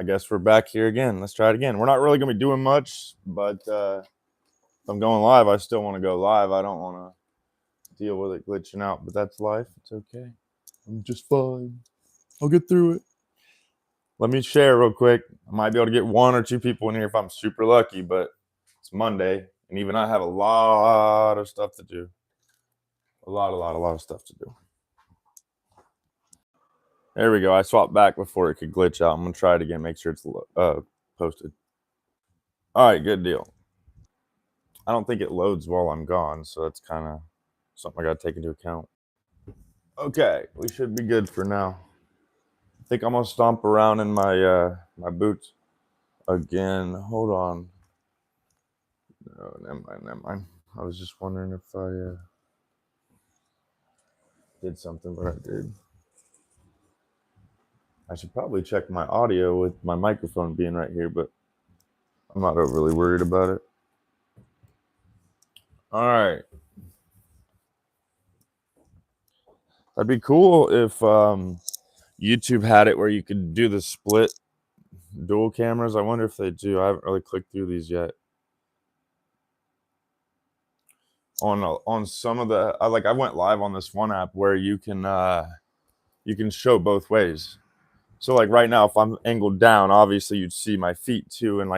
I guess we're back here again. Let's try it again. We're not really going to be doing much, but if I'm going live, I still want to go live. I don't want to deal with it glitching out, but that's life. It's okay. I'm just fine. I'll get through it. Let me share real quick. I might be able to get 1 or 2 people in here if I'm super lucky, but it's Monday, and even I have a lot of stuff to do. A lot of stuff to do. There we go. I swapped back before it could glitch out. I'm going to try it again, make sure it's posted. All right, good deal. I don't think it loads while I'm gone, so that's kind of something I got to take into account. Okay, we should be good for now. I think I'm going to stomp around in my my boots again. Hold on. No, never mind. I was just wondering if I did something, but I did. I should probably check my audio with my microphone being right here, but I'm not overly worried about it. All right. That'd be cool if YouTube had it where you could do the split dual cameras. I wonder if they do. I haven't really clicked through these yet. On some of the I went live on this one app where you can show both ways. So like right now, if I'm angled down, obviously you'd see my feet too, and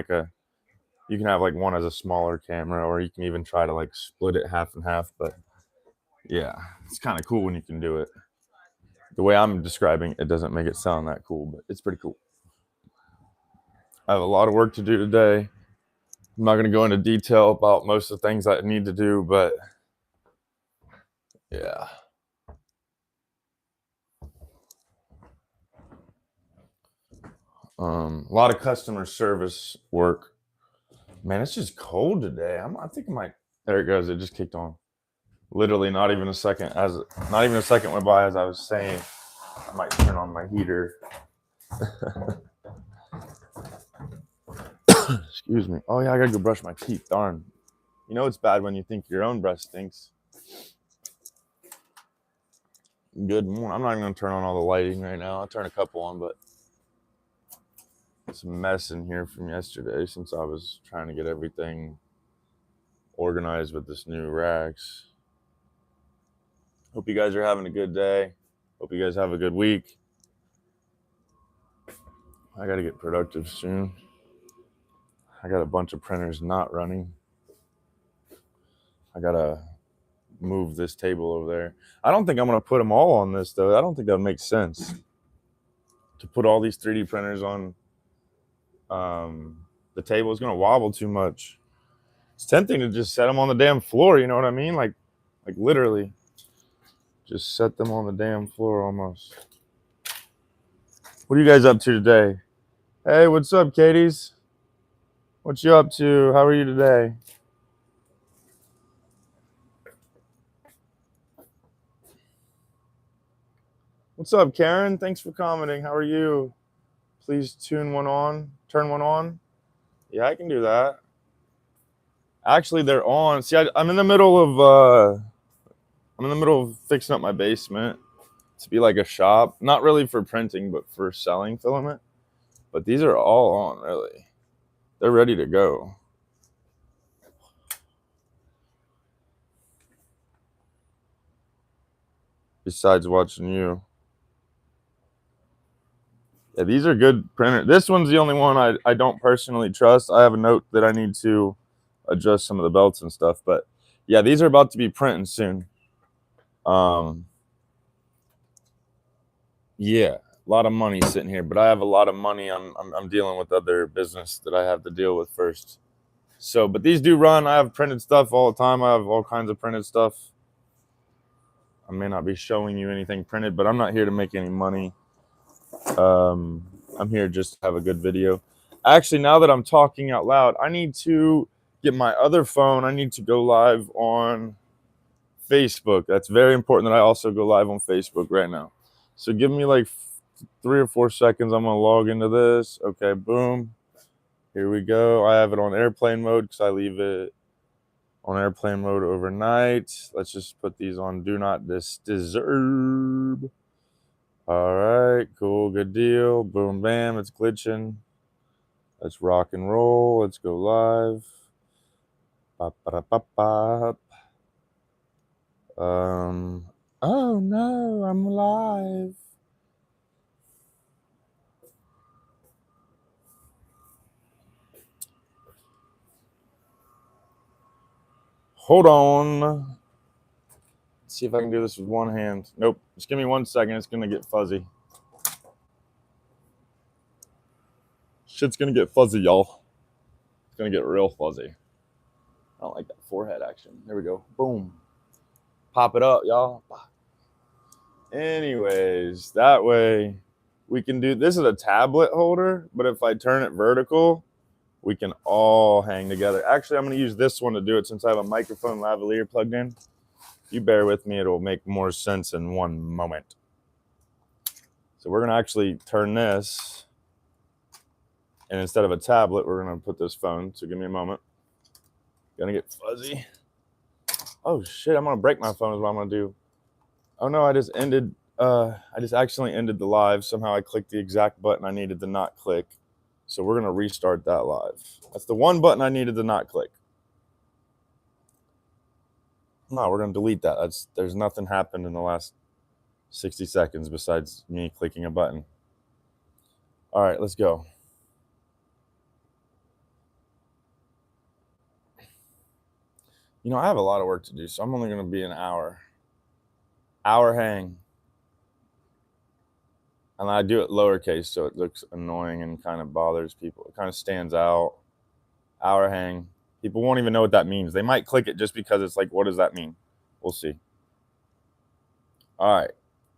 you can have like one as a smaller camera, or you can even try to like split it half and half. But yeah, it's kind of cool when you can do it. The way I'm describing it doesn't make it sound that cool, but it's pretty cool. I have a lot of work to do today. I'm not going to go into detail about most of the things I need to do, but yeah. A lot of customer service work. Man, it's just cold today. I think I might. There it goes. It just kicked on. Literally, not even a second went by as I was saying. I might turn on my heater. Excuse me. Oh yeah, I gotta go brush my teeth. Darn. You know it's bad when you think your own breath stinks. Good morning. I'm not even gonna turn on all the lighting right now. I'll turn a couple on, but it's a mess in here from yesterday since I was trying to get everything organized with this new racks. Hope you guys are having a good day. Hope you guys have a good week. I gotta get productive soon. I got a bunch of printers not running. I gotta move this table over there. I don't think I'm gonna put them all on this though. I don't think that makes sense to put all these 3D printers on the table. Is gonna wobble too much. It's tempting to just set them on the damn floor. You know what I mean? Like literally, just set them on the damn floor almost. What are you guys up to today? Hey, what's up, Katie's? What you up to? How are you today? What's up, Karen? Thanks for commenting. How are you? Please turn one on. Yeah, I can do that. Actually, they're on. See, I'm in the middle of fixing up my basement to be like a shop. Not really for printing, but for selling filament. But these are all on, really. They're ready to go. Besides watching you. Yeah, these are good printers. This one's the only one I don't personally trust. I have a note that I need to adjust some of the belts and stuff. But yeah, these are about to be printing soon. Yeah, a lot of money sitting here, but I have a lot of money. I'm dealing with other business that I have to deal with first. So, but these do run. I have printed stuff all the time. I have all kinds of printed stuff. I may not be showing you anything printed, but I'm not here to make any money. I'm here just to have a good video. Actually, now that I'm talking out loud, I need to get my other phone. I need to go live on Facebook. That's very important that I also go live on Facebook right now. So give me like 3 or 4 seconds. I'm going to log into this. Okay, boom. Here we go. I have it on airplane mode because I leave it on airplane mode overnight. Let's just put these on do not disturb. All right, cool, good deal. Boom, bam, it's glitching. Let's rock and roll. Let's go live. Oh no, I'm live. Hold on. Let's see if I can do this with one hand. Nope. Just give me 1 second. It's gonna get fuzzy. Shit's gonna get fuzzy, y'all. It's gonna get real fuzzy. I don't like that forehead action. There we go. Boom. Pop it up, y'all. Anyways, that way we can do, this is a tablet holder, but if I turn it vertical, we can all hang together. Actually, I'm going to use this one to do it since I have a microphone lavalier plugged in. You bear with me, it'll make more sense in one moment. So we're going to actually turn this, and instead of a tablet, we're going to put this phone. So give me a moment. Gonna get fuzzy. Oh shit, I'm going to break my phone is what I'm going to do. Oh no, I just accidentally ended the live. Somehow I clicked the exact button I needed to not click. So we're going to restart that live. That's the one button I needed to not click. No, we're going to delete that. There's nothing happened in the last 60 seconds besides me clicking a button. All right, let's go. You know, I have a lot of work to do, so I'm only going to be an hour. Hour hang. And I do it lowercase, so it looks annoying and kind of bothers people. It kind of stands out. Hour hang. People won't even know what that means. They might click it just because it's like, what does that mean? We'll see. All right.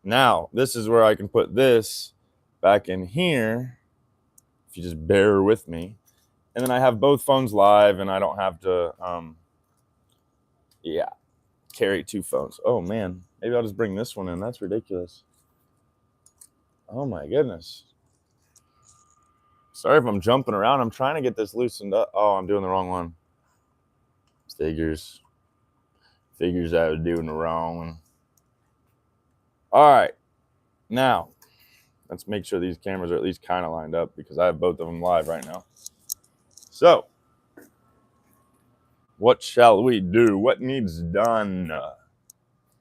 Now, this is where I can put this back in here, if you just bear with me. And then I have both phones live, and I don't have to, carry two phones. Oh, man. Maybe I'll just bring this one in. That's ridiculous. Oh my goodness. Sorry if I'm jumping around. I'm trying to get this loosened up. Oh, I'm doing the wrong one. Figures I was doing the wrong one. All right. Now, let's make sure these cameras are at least kind of lined up because I have both of them live right now. So, what shall we do? What needs done?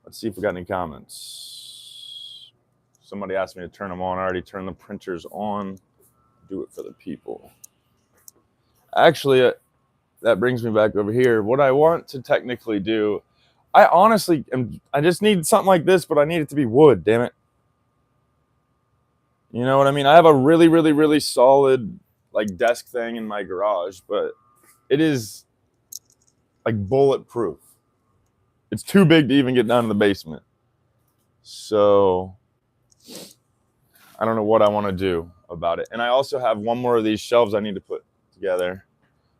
Let's see if we got any comments. Somebody asked me to turn them on. I already turned the printers on. Do it for the people. Actually, that brings me back over here. What I want to technically do, I honestly I just need something like this, but I need it to be wood, damn it. You know what I mean? I have a really, really, really solid like desk thing in my garage, but it is like bulletproof. It's too big to even get down to the basement. So I don't know what I want to do about it. And I also have one more of these shelves I need to put together.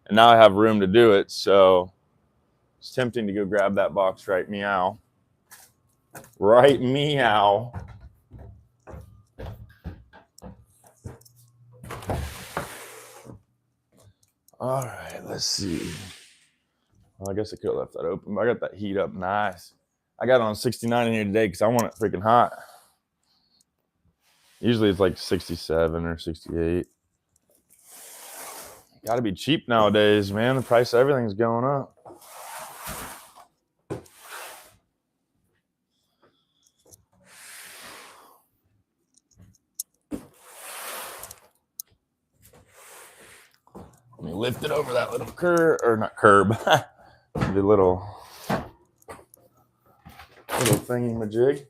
And now I have room to do it. So it's tempting to go grab that box right meow. Right meow. All right, let's see. Well, I guess I could have left that open, but I got that heat up nice. I got it on 69 in here today because I want it freaking hot. Usually it's like 67 or 68. Got to be cheap nowadays, man. The price of everything's going up. Let me lift it over that little curb, or not curb, the little thingy-majig.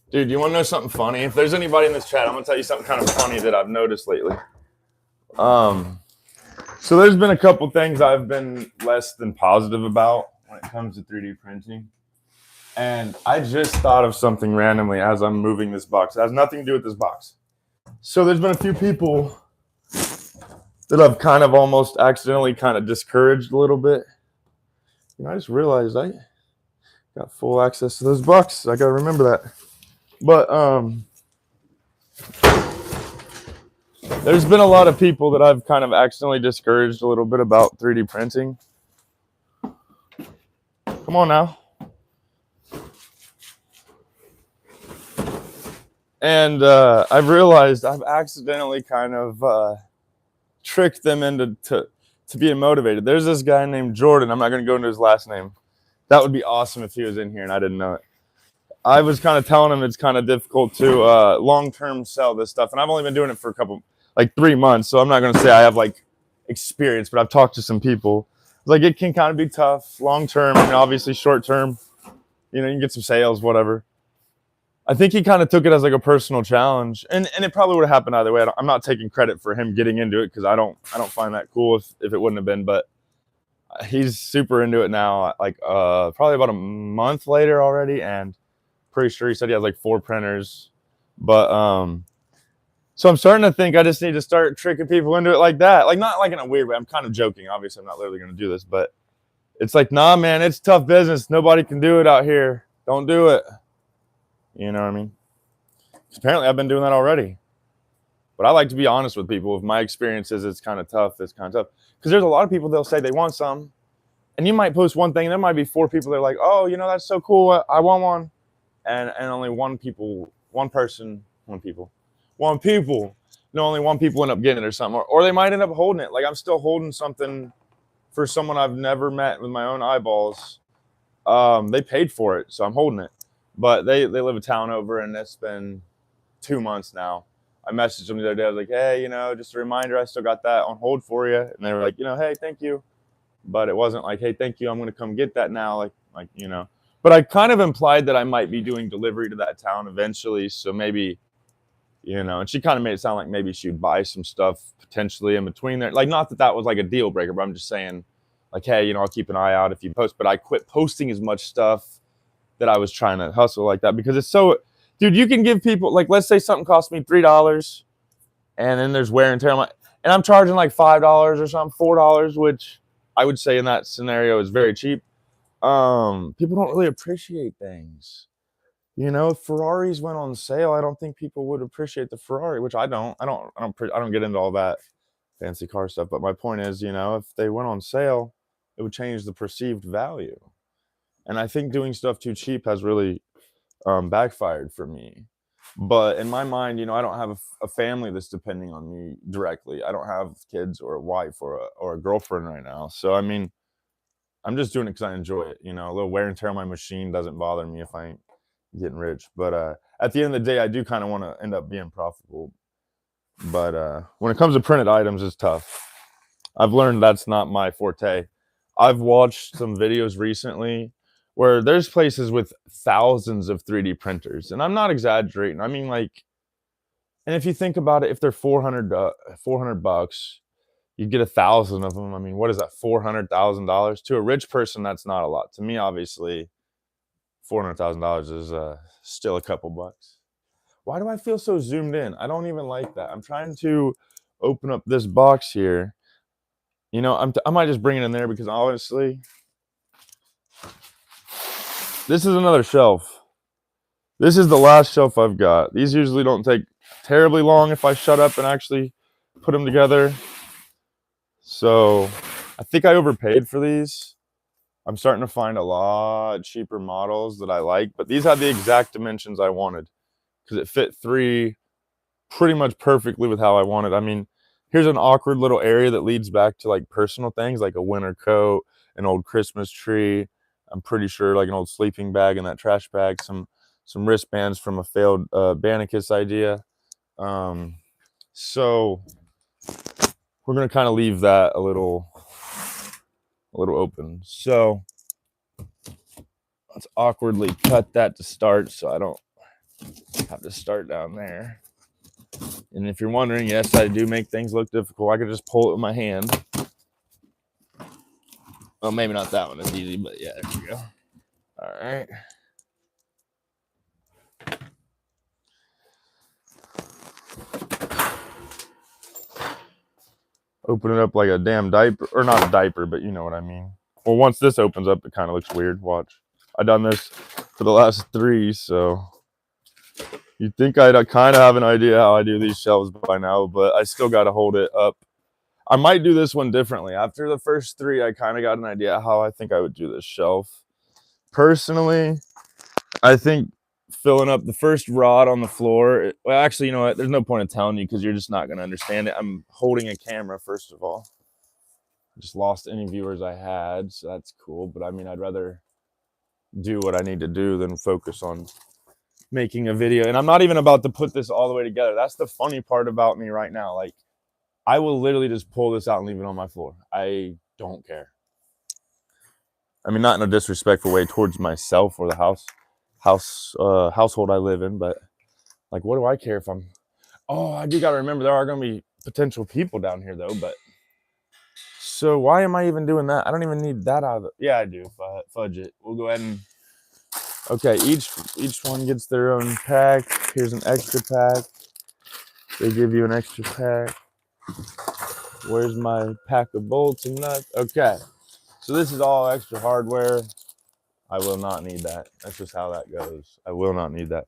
Dude, you want to know something funny? If there's anybody in this chat, I'm going to tell you something kind of funny that I've noticed lately. So there's been a couple things I've been less than positive about when it comes to 3D printing. And I just thought of something randomly as I'm moving this box. It has nothing to do with this box. So there's been a few people that I've kind of almost accidentally kind of discouraged a little bit. You know, I just realized I got full access to those boxes. I got to remember that. But there's been a lot of people that I've kind of accidentally discouraged a little bit about 3D printing. Come on now. And I've realized I've accidentally kind of tricked them into to being motivated. There's this guy named Jordan. I'm not going to go into his last name. That would be awesome if he was in here and I didn't know it. I was kind of telling him it's kind of difficult to long-term sell this stuff. And I've only been doing it for 3 months. So I'm not going to say I have like experience, but I've talked to some people. Like it can kind of be tough long-term. I mean, obviously short-term, you know, you can get some sales, whatever. I think he kind of took it as like a personal challenge, and it probably would have happened either way. I'm not taking credit for him getting into it because I don't find that cool if it wouldn't have been. But he's super into it now. Like probably about a month later already, and pretty sure he said he has like 4 printers. But so I'm starting to think I just need to start tricking people into it like that. Like not like in a weird way. I'm kind of joking. Obviously, I'm not literally going to do this, but it's like, nah, man, it's tough business. Nobody can do it out here. Don't do it. You know what I mean? Apparently I've been doing that already. But I like to be honest with people. If my experience is it's kind of tough, it's kind of tough. Because there's a lot of people, they'll say they want some. And you might post one thing, and there might be 4 people that are like, oh, you know, that's so cool. I want one. And only one people end up getting it or something. Or they might end up holding it. Like I'm still holding something for someone I've never met with my own eyeballs. They paid for it, so I'm holding it. But they live a town over, and it's been 2 months now. I messaged them the other day. I was like, hey, you know, just a reminder, I still got that on hold for you. And they were like, you know, hey, thank you. But it wasn't like, hey, thank you, I'm going to come get that now. Like, you know. But I kind of implied that I might be doing delivery to that town eventually. So maybe, you know, and she kind of made it sound like maybe she'd buy some stuff potentially in between there. Like, not that that was like a deal breaker, but I'm just saying, like, hey, you know, I'll keep an eye out if you post. But I quit posting as much stuff that I was trying to hustle like that because it's so, dude, you can give people, like, let's say something costs me $3 and then there's wear and tear. And I'm charging like $5 or something, $4, which I would say in that scenario is very cheap. People don't really appreciate things. You know, if Ferraris went on sale, I don't think people would appreciate the Ferrari, which I don't get into all that fancy car stuff. But my point is, you know, if they went on sale, it would change the perceived value. And I think doing stuff too cheap has really backfired for me. But in my mind, you know, I don't have a family that's depending on me directly. I don't have kids or a wife or a girlfriend right now. So, I mean, I'm just doing it because I enjoy it. You know, a little wear and tear on my machine doesn't bother me if I ain't getting rich. But at the end of the day, I do kind of want to end up being profitable. But when it comes to printed items, it's tough. I've learned that's not my forte. I've watched some videos recently where there's places with thousands of 3D printers, and I'm not exaggerating. I mean, like, and if you think about it, if they're 400 bucks, you get 1,000 of them. I mean, what is that? $400,000 to a rich person? That's not a lot. To me, obviously, $400,000 is still a couple bucks. Why do I feel so zoomed in? I don't even like that. I'm trying to open up this box here. You know, I might just bring it in there because honestly, this is another shelf. This is the last shelf I've got. These usually don't take terribly long if I shut up and actually put them together. So I think I overpaid for these. I'm starting to find a lot cheaper models that I like, but these had the exact dimensions I wanted because it fit 3 pretty much perfectly with how I wanted. I mean, here's an awkward little area that leads back to like personal things like a winter coat, an old Christmas tree. I'm pretty sure like an old sleeping bag in that trash bag, some wristbands from a failed Banacus idea. So we're gonna kind of leave that a little open. So let's awkwardly cut that to start so I don't have to start down there. And if you're wondering, yes, I do make things look difficult. I could just pull it with my hand. Well, maybe not that one is easy, but yeah, there we go. All right. Open it up like a damn diaper, or not a diaper, but you know what I mean. Well, once this opens up, it kind of looks weird. Watch. I've done this for the last 3, so you'd think I'd kind of have an idea how I do these shelves by now, but I still got to hold it up. I might do this one differently. After the first 3, I kind of got an idea how I think I would do this shelf. Personally, I think filling up the first rod on the floor. Well, actually, you know what? There's no point in telling you because you're just not going to understand it. I'm holding a camera, first of all. I just lost any viewers I had, so that's cool. But I mean, I'd rather do what I need to do than focus on making a video. And I'm not even about to put this all the way together. That's the funny part about me right now. Like, I will literally just pull this out and leave it on my floor. I don't care. I mean, not in a disrespectful way towards myself or the household I live in, but like, what do I care if I'm... Oh, I do got to remember there are going to be potential people down here though, but so why am I even doing that? I don't even need that out of it. Yeah, I do. Fudge it. We'll go ahead and... Okay, each one gets their own pack. Here's an extra pack. They give you an extra pack. Where's my pack of bolts and nuts? Okay, so this is all extra hardware. I will not need that. That's just how that goes. I will not need that.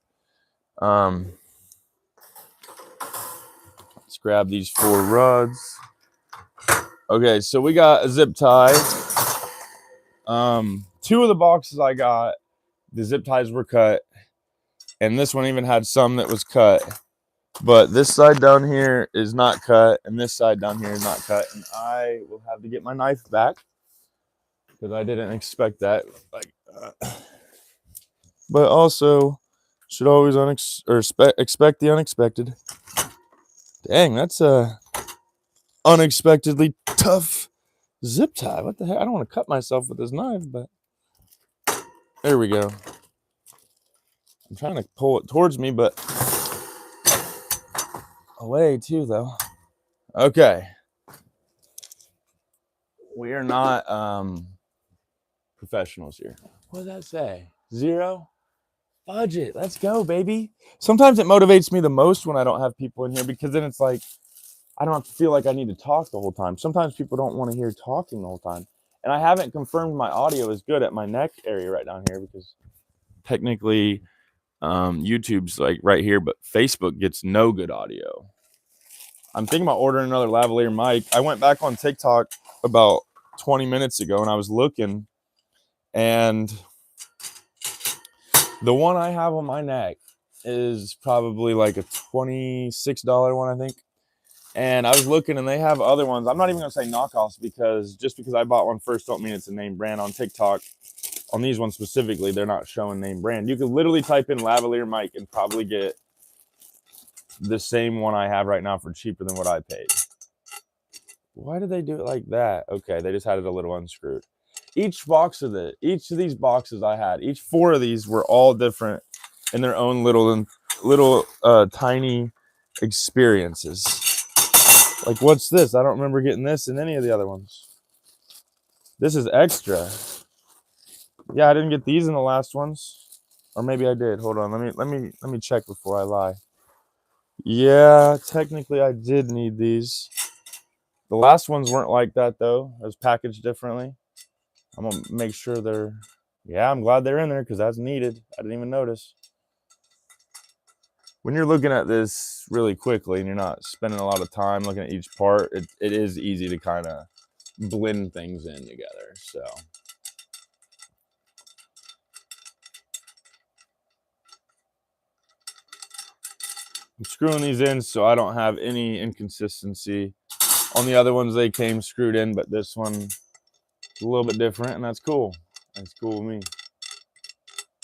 Let's grab these 4 rods. Okay, so we got a zip tie. 2 of the boxes I got, the zip ties were cut, and this one even had some that was cut. But this side down here is not cut, and this side down here is not cut, and I will have to get my knife back because I didn't expect that. But also should always expect the unexpected. Dang, that's a unexpectedly tough zip tie. What the heck? I don't want to cut myself with this knife, but there we go. I'm trying to pull it towards me, but away too, though. Okay. We are not professionals here. What does that say? 0? Fudge it. Let's go, baby. Sometimes it motivates me the most when I don't have people in here because then it's like I don't have to feel like I need to talk the whole time. Sometimes people don't want to hear talking the whole time. And I haven't confirmed my audio is good at my neck area right down here because technically YouTube's like right here, but Facebook gets no good audio. I'm thinking about ordering another lavalier mic. I went back on TikTok about 20 minutes ago and I was looking, and the one I have on my neck is probably like a $26 one, I think. And I was looking and they have other ones. I'm not even going to say knockoffs because just because I bought one first don't mean it's a name brand. On TikTok, on these ones specifically, they're not showing name brand. You could literally type in lavalier mic and probably get the same one I have right now for cheaper than what I paid. Why did they do it like that? Okay, they just had it a little unscrewed. Each of these boxes I had, 4 of these were all different in their own little tiny experiences. Like, what's this? I don't remember getting this in any of the other ones. This is extra. Yeah, I didn't get these in the last ones, or maybe I did. Hold on, let me check before I lie. Yeah, technically I did need these. The last ones weren't like that though. It was packaged differently. I'm gonna make sure they're... Yeah, I'm glad they're in there because that's needed. I didn't even notice. When you're looking at this really quickly and you're not spending a lot of time looking at each part, it is easy to kind of blend things in together. So I'm screwing these in so I don't have any inconsistency. On the other ones, they came screwed in, but this one is a little bit different, and that's cool. That's cool with me.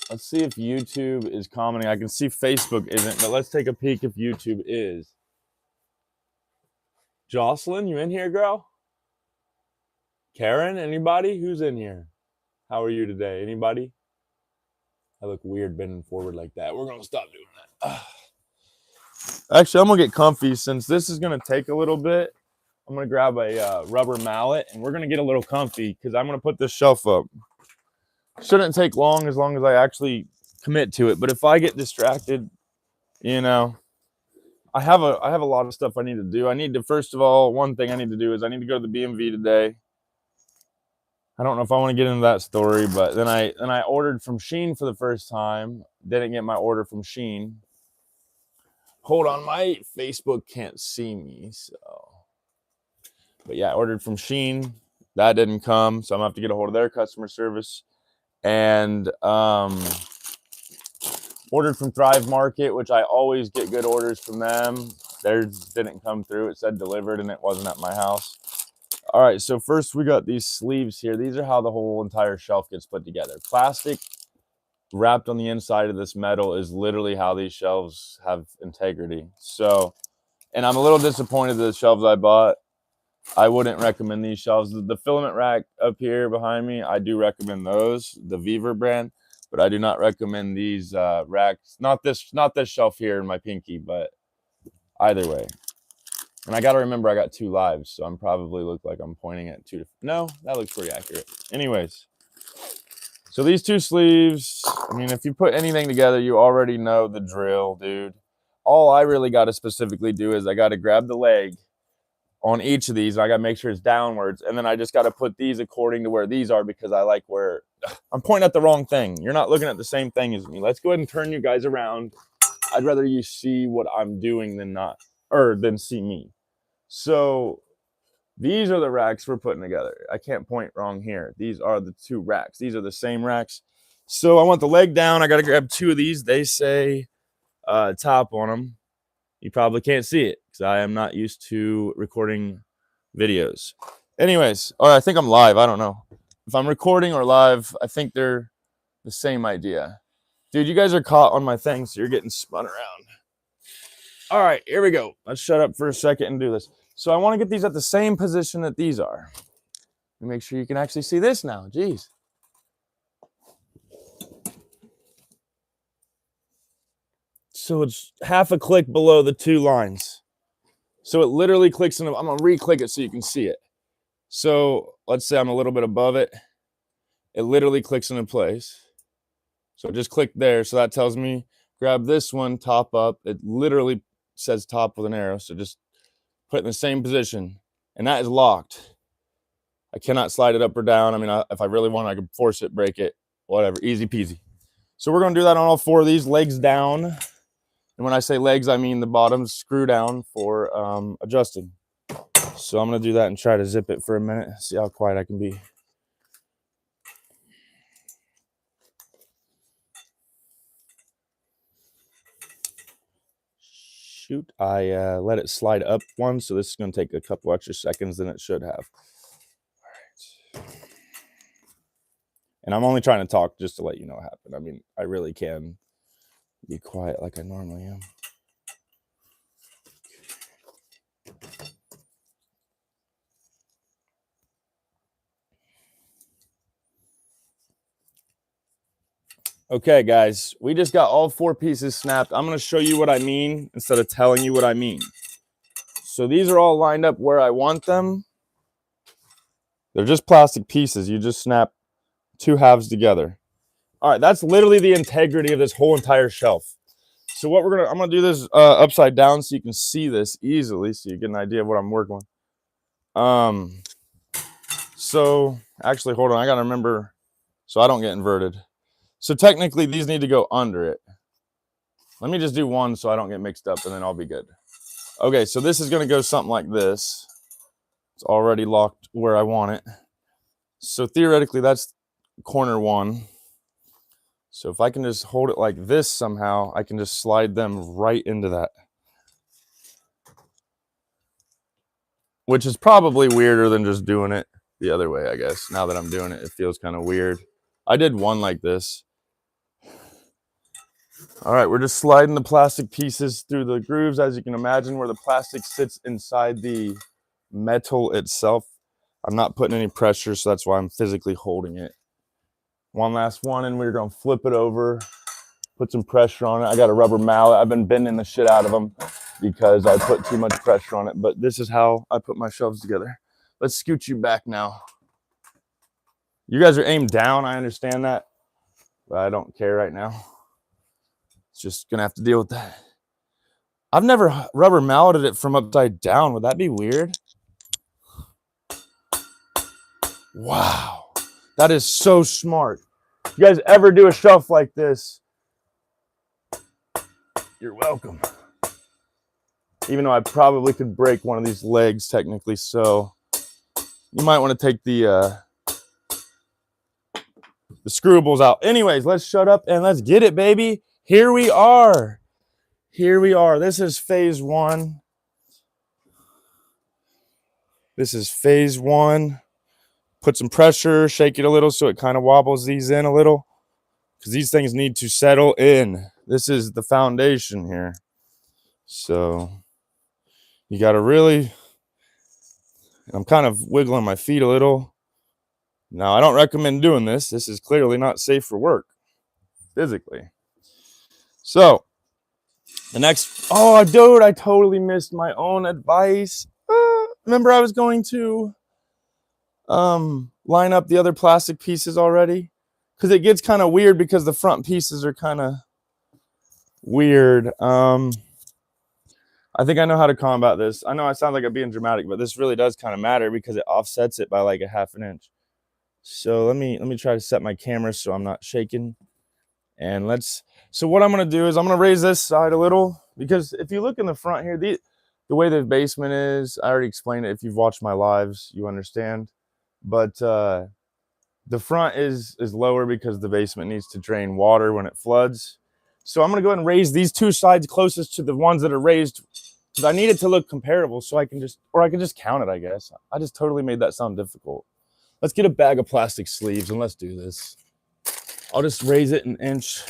Let's see if YouTube is commenting. I can see Facebook isn't, but let's take a peek if YouTube is. Jocelyn, you in here, girl? Karen, anybody? Who's in here? How are you today? Anybody? I look weird bending forward like that. We're going to stop doing that. Actually, I'm going to get comfy since this is going to take a little bit. I'm going to grab a rubber mallet, and we're going to get a little comfy because I'm going to put this shelf up. Shouldn't take long as I actually commit to it. But if I get distracted, you know, I have a lot of stuff I need to do. I need to, first of all, one thing I need to do is I need to go to the BMV today. I don't know if I want to get into that story, but then I ordered from Shein for the first time. Didn't get my order from Shein. Hold on, my Facebook can't see me, so. But yeah, I ordered from Shein. That didn't come, so I'm gonna have to get a hold of their customer service. And Ordered from Thrive Market, which I always get good orders from them. Theirs didn't come through. It said delivered and it wasn't at my house. All right, so first we got these sleeves here. These are how the whole entire shelf gets put together. Plastic wrapped on the inside of this metal is literally how these shelves have integrity. So, and I'm a little disappointed that the shelves I bought, I wouldn't recommend these shelves. The filament rack up here behind me, I do recommend those, the Viver brand, but I do not recommend these racks. Not this shelf here in my pinky, but either way. And I got to remember I got 2 lives, so I'm probably look like I'm pointing at 2 different. No, that looks pretty accurate. Anyways, so these 2 sleeves, I mean, if you put anything together, you already know the drill, dude. All I really got to specifically do is I got to grab the leg on each of these. I got to make sure it's downwards, and then I just got to put these according to where these are because I like where I'm pointing at the wrong thing. You're not looking at the same thing as me. Let's go ahead and turn you guys around. I'd rather you see what I'm doing than see me. So these are the racks we're putting together. I can't point wrong here. These are the 2 racks. These are the same racks. So I want the leg down. I got to grab 2 of these. They say top on them. You probably can't see it because I am not used to recording videos. Anyways, I think I'm live. I don't know. If I'm recording or live, I think they're the same idea. Dude, you guys are caught on my thing, so you're getting spun around. All right, here we go. Let's shut up for a second and do this. So I want to get these at the same position that these are. Make sure you can actually see this now. Jeez. So it's half a click below the 2 lines. So it literally clicks in. I'm going to re-click it so you can see it. So let's say I'm a little bit above it. It literally clicks into place. So just click there. So that tells me grab this one, top up. It literally says top with an arrow. So just put it in the same position. And that is locked. I cannot slide it up or down. I mean, if I really want, I could force it, break it, whatever. Easy peasy. So we're going to do that on all 4 of these. Legs down. And when I say legs, I mean the bottoms screw down for adjusting. So I'm going to do that and try to zip it for a minute. See how quiet I can be. Shoot, I let it slide up one, so this is going to take a couple extra seconds than it should have. All right. And I'm only trying to talk just to let you know what happened. I mean, I really can be quiet like I normally am. Okay, guys, we just got all 4 pieces snapped. I'm going to show you what I mean instead of telling you what I mean. So these are all lined up where I want them. They're just plastic pieces. You just snap 2 halves together. All right, that's literally the integrity of this whole entire shelf. So what I'm going to do this upside down so you can see this easily, so you get an idea of what I'm working with. So actually, hold on. I got to remember so I don't get inverted. So technically, these need to go under it. Let me just do one so I don't get mixed up, and then I'll be good. Okay, so this is going to go something like this. It's already locked where I want it. So theoretically, that's corner 1. So if I can just hold it like this somehow, I can just slide them right into that. Which is probably weirder than just doing it the other way, I guess. Now that I'm doing it, it feels kind of weird. I did one like this. All right, we're just sliding the plastic pieces through the grooves, as you can imagine, where the plastic sits inside the metal itself. I'm not putting any pressure, so that's why I'm physically holding it. One last one, and we're going to flip it over, put some pressure on it. I got a rubber mallet. I've been bending the shit out of them because I put too much pressure on it, but this is how I put my shelves together. Let's scoot you back now. You guys are aimed down, I understand that, but I don't care right now. It's just going to have to deal with that. I've never rubber malleted it from upside down. Would that be weird? Wow. That is so smart. If you guys ever do a shelf like this, you're welcome. Even though I probably could break one of these legs technically, so you might want to take the screwables out. Anyways, let's shut up and let's get it, baby. Here we are. Here we are. This is phase one. This is phase one. Put some pressure, shake it a little so it kind of wobbles these in a little, because these things need to settle in. This is the foundation here. So you got to really, I'm kind of wiggling my feet a little. Now, I don't recommend doing this. This is clearly not safe for work physically. So the next, oh, dude, I totally missed my own advice. Remember I was going to line up the other plastic pieces already? Because it gets kind of weird because the front pieces are kind of weird. I think I know how to combat this. I know I sound like I'm being dramatic, but this really does kind of matter because it offsets it by like a ½ inch. So let me try to set my camera so I'm not shaking. And so what I'm going to do is I'm going to raise this side a little, because if you look in the front here, the way the basement is, I already explained it. If you've watched my lives, you understand. But the front is lower because the basement needs to drain water when it floods. So I'm going to go ahead and raise these two sides closest to the ones that are raised, because I need it to look comparable, so I can just count it, I guess. I just totally made that sound difficult. Let's get a bag of plastic sleeves and let's do this. I'll just raise it an inch.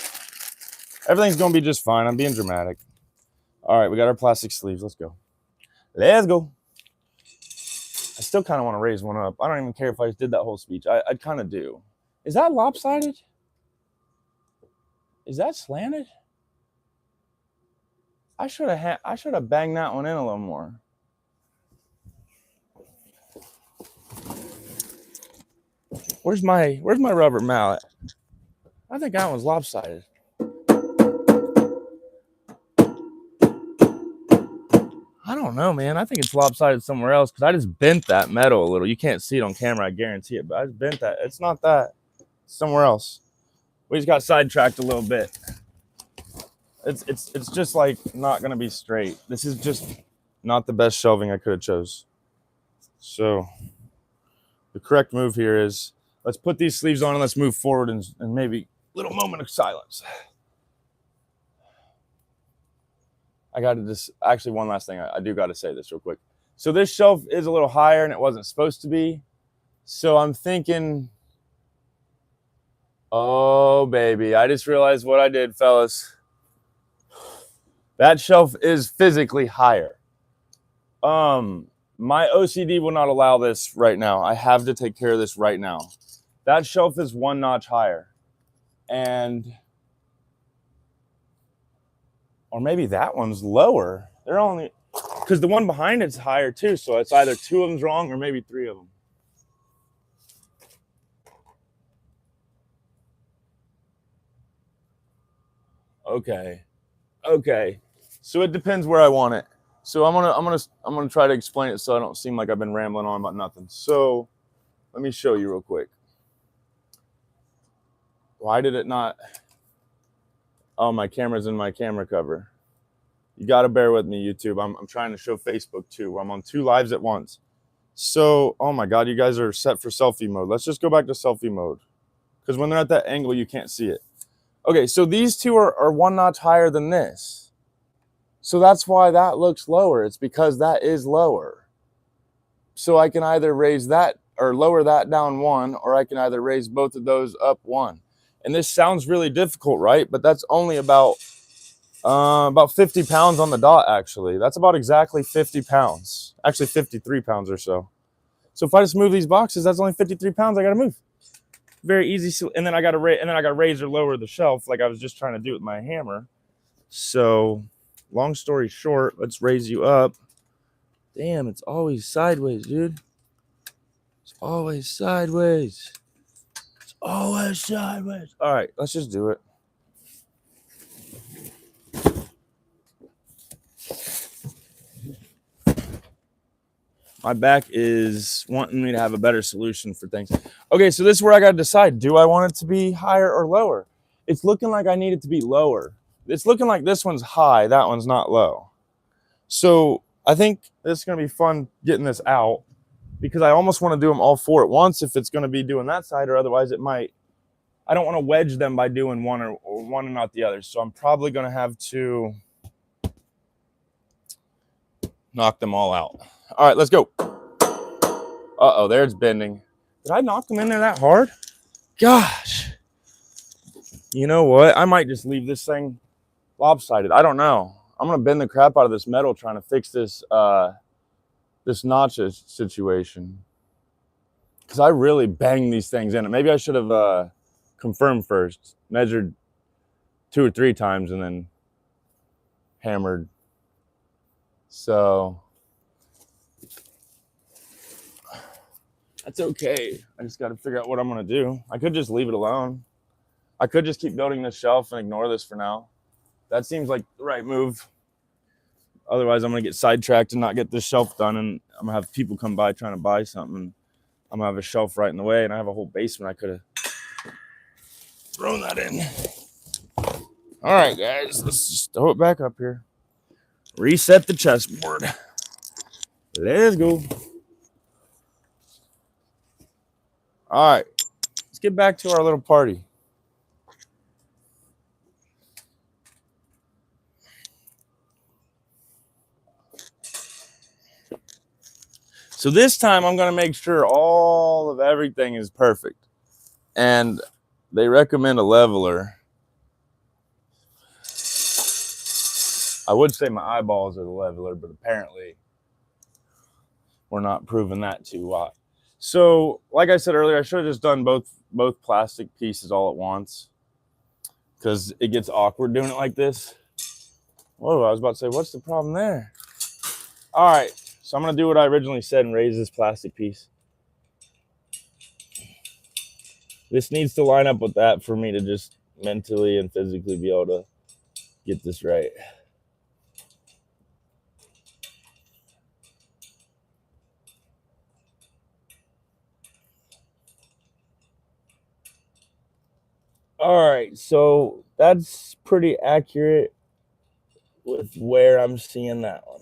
Everything's going to be just fine. I'm being dramatic. All right, we got our plastic sleeves. Let's go. Let's go. I still kind of want to raise one up. I don't even care if I just did that whole speech. I kind of do. Is that lopsided? Is that slanted? I should have banged that one in a little more. Where's my rubber mallet? I think that one's lopsided. I don't know, man. I think it's lopsided somewhere else because I just bent that metal a little. You can't see it on camera, I guarantee it, but I just bent that. It's not that. It's somewhere else. We just got sidetracked a little bit. It's just like not gonna be straight. This is just not the best shelving I could have chose. So the correct move here is, let's put these sleeves on and let's move forward and maybe a little moment of silence. I got to just, actually one last thing. I do got to say this real quick. So this shelf is a little higher and it wasn't supposed to be. So I'm thinking, oh baby, I just realized what I did, fellas. That shelf is physically higher. My OCD will not allow this right now. I have to take care of this right now. That shelf is one notch higher. Or maybe that one's lower. They're only, because the one behind it's higher too. So it's either two of them's wrong or maybe three of them. Okay. So it depends where I want it. So I'm gonna try to explain it so I don't seem like I've been rambling on about nothing. So let me show you real quick. Why did it not? Oh, my camera's in my camera cover. You got to bear with me, YouTube. I'm trying to show Facebook too. I'm on 2 lives at once. So, oh my God, you guys are set for selfie mode. Let's just go back to selfie mode, because when they're at that angle, you can't see it. Okay, so these two are one notch higher than this. So that's why that looks lower. It's because that is lower. So I can either raise that or lower that down 1, or I can either raise both of those up 1. And this sounds really difficult, right? But that's only about 50 pounds on the dot, actually. That's about exactly 50 pounds. Actually, 53 pounds or so. So if I just move these boxes, that's only 53 pounds I got to move. Very easy. And then I got to raise or lower the shelf like I was just trying to do with my hammer. So long story short, let's raise you up. Damn, it's always sideways, dude. It's always sideways. Always sideways. All right, let's just do it. My back is wanting me to have a better solution for things. Okay, so this is where I got to decide. Do I want it to be higher or lower? It's looking like I need it to be lower. It's looking like this one's high. That one's not low. So I think it's going to be fun getting this out, because I almost want to do them all 4 at once if it's going to be doing that side, or otherwise it might I don't want to wedge them by doing one or one and not the other. So I'm probably going to have to knock them all out. All right, let's go. Uh-oh, there it's bending. Did I knock them in there that hard? Gosh. You know what? I might just leave this thing lopsided. I don't know. I'm going to bend the crap out of this metal trying to fix this this notch situation. Because I really banged these things in. Maybe I should have confirmed first. Measured 2 or 3 times and then hammered. So that's okay. I just got to figure out what I'm going to do. I could just leave it alone. I could just keep building this shelf and ignore this for now. That seems like the right move. Otherwise, I'm going to get sidetracked and not get this shelf done. And I'm going to have people come by trying to buy something. I'm going to have a shelf right in the way. And I have a whole basement I could have thrown that in. All right, guys. Let's just throw it back up here. Reset the chessboard. Let's go. All right. Let's get back to our little party. So this time I'm going to make sure all of everything is perfect. And they recommend a leveler. I would say my eyeballs are the leveler, but apparently we're not proving that too hot. So, like I said earlier, I should have just done both plastic pieces all at once because it gets awkward doing it like this. Whoa, I was about to say, what's the problem there? All right, so I'm going to do what I originally said and raise this plastic piece. This needs to line up with that for me to just mentally and physically be able to get this right. All right, so that's pretty accurate with where I'm seeing that one.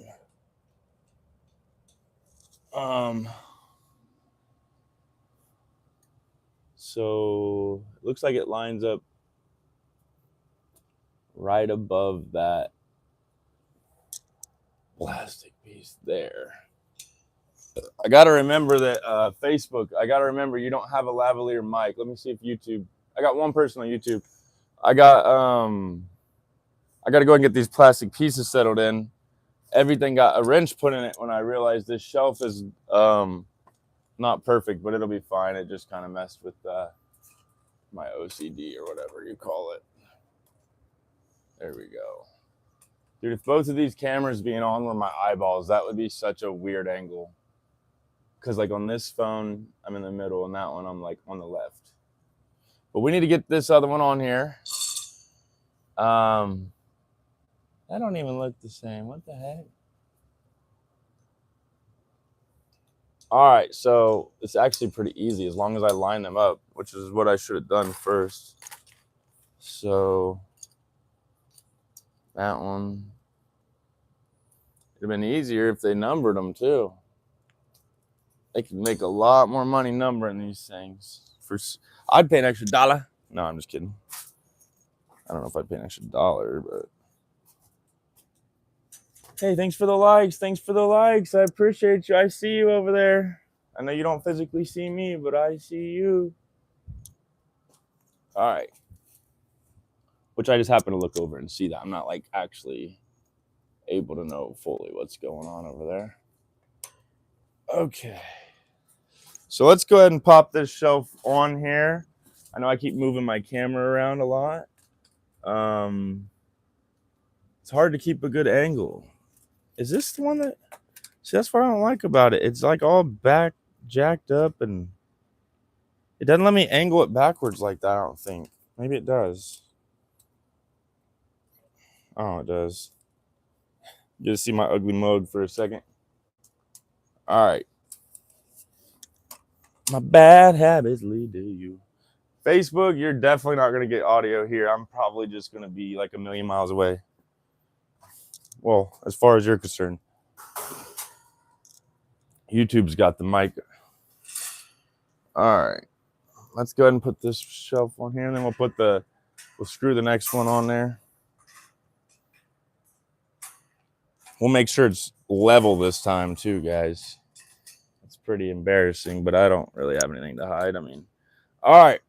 So it looks like it lines up right above that plastic piece there. I got to remember that Facebook, I got to remember you don't have a lavalier mic. Let me see if YouTube, I got one person on YouTube. I got to go and get these plastic pieces settled in. Everything got a wrench put in it when I realized this shelf is not perfect, but it'll be fine. It just kind of messed with my OCD or whatever you call it. There we go. Dude, if both of these cameras being on were my eyeballs, that would be such a weird angle. Because like on this phone, I'm in the middle, and that one I'm like on the left. But we need to get this other one on here. That don't even look the same. What the heck? All right, so it's actually pretty easy as long as I line them up, which is what I should have done first. So that one. It'd have been easier if they numbered them too. They could make a lot more money numbering these things. I'd pay an extra $1. No, I'm just kidding. I don't know if I'd pay an extra $1, but hey, thanks for the likes. Thanks for the likes. I appreciate you. I see you over there. I know you don't physically see me, but I see you. All right. Which I just happen to look over and see that. I'm not like actually able to know fully what's going on over there. Okay. So let's go ahead and pop this shelf on here. I know I keep moving my camera around a lot. It's hard to keep a good angle. Is this the one that... See, that's what I don't like about it. It's like all back jacked up and it doesn't let me angle it backwards like that, I don't think. Maybe it does. Oh, it does. You just see my ugly mug for a second. All right. My bad habits lead to you. Facebook, you're definitely not going to get audio here. I'm probably just going to be like a million miles away. Well, as far as you're concerned. YouTube's got the mic. All right. let's go ahead and put this shelf on here, and then we'll screw the next one on there. We'll make sure it's level this time too, guys. It's pretty embarrassing, but I don't really have anything to hide. I mean, all right.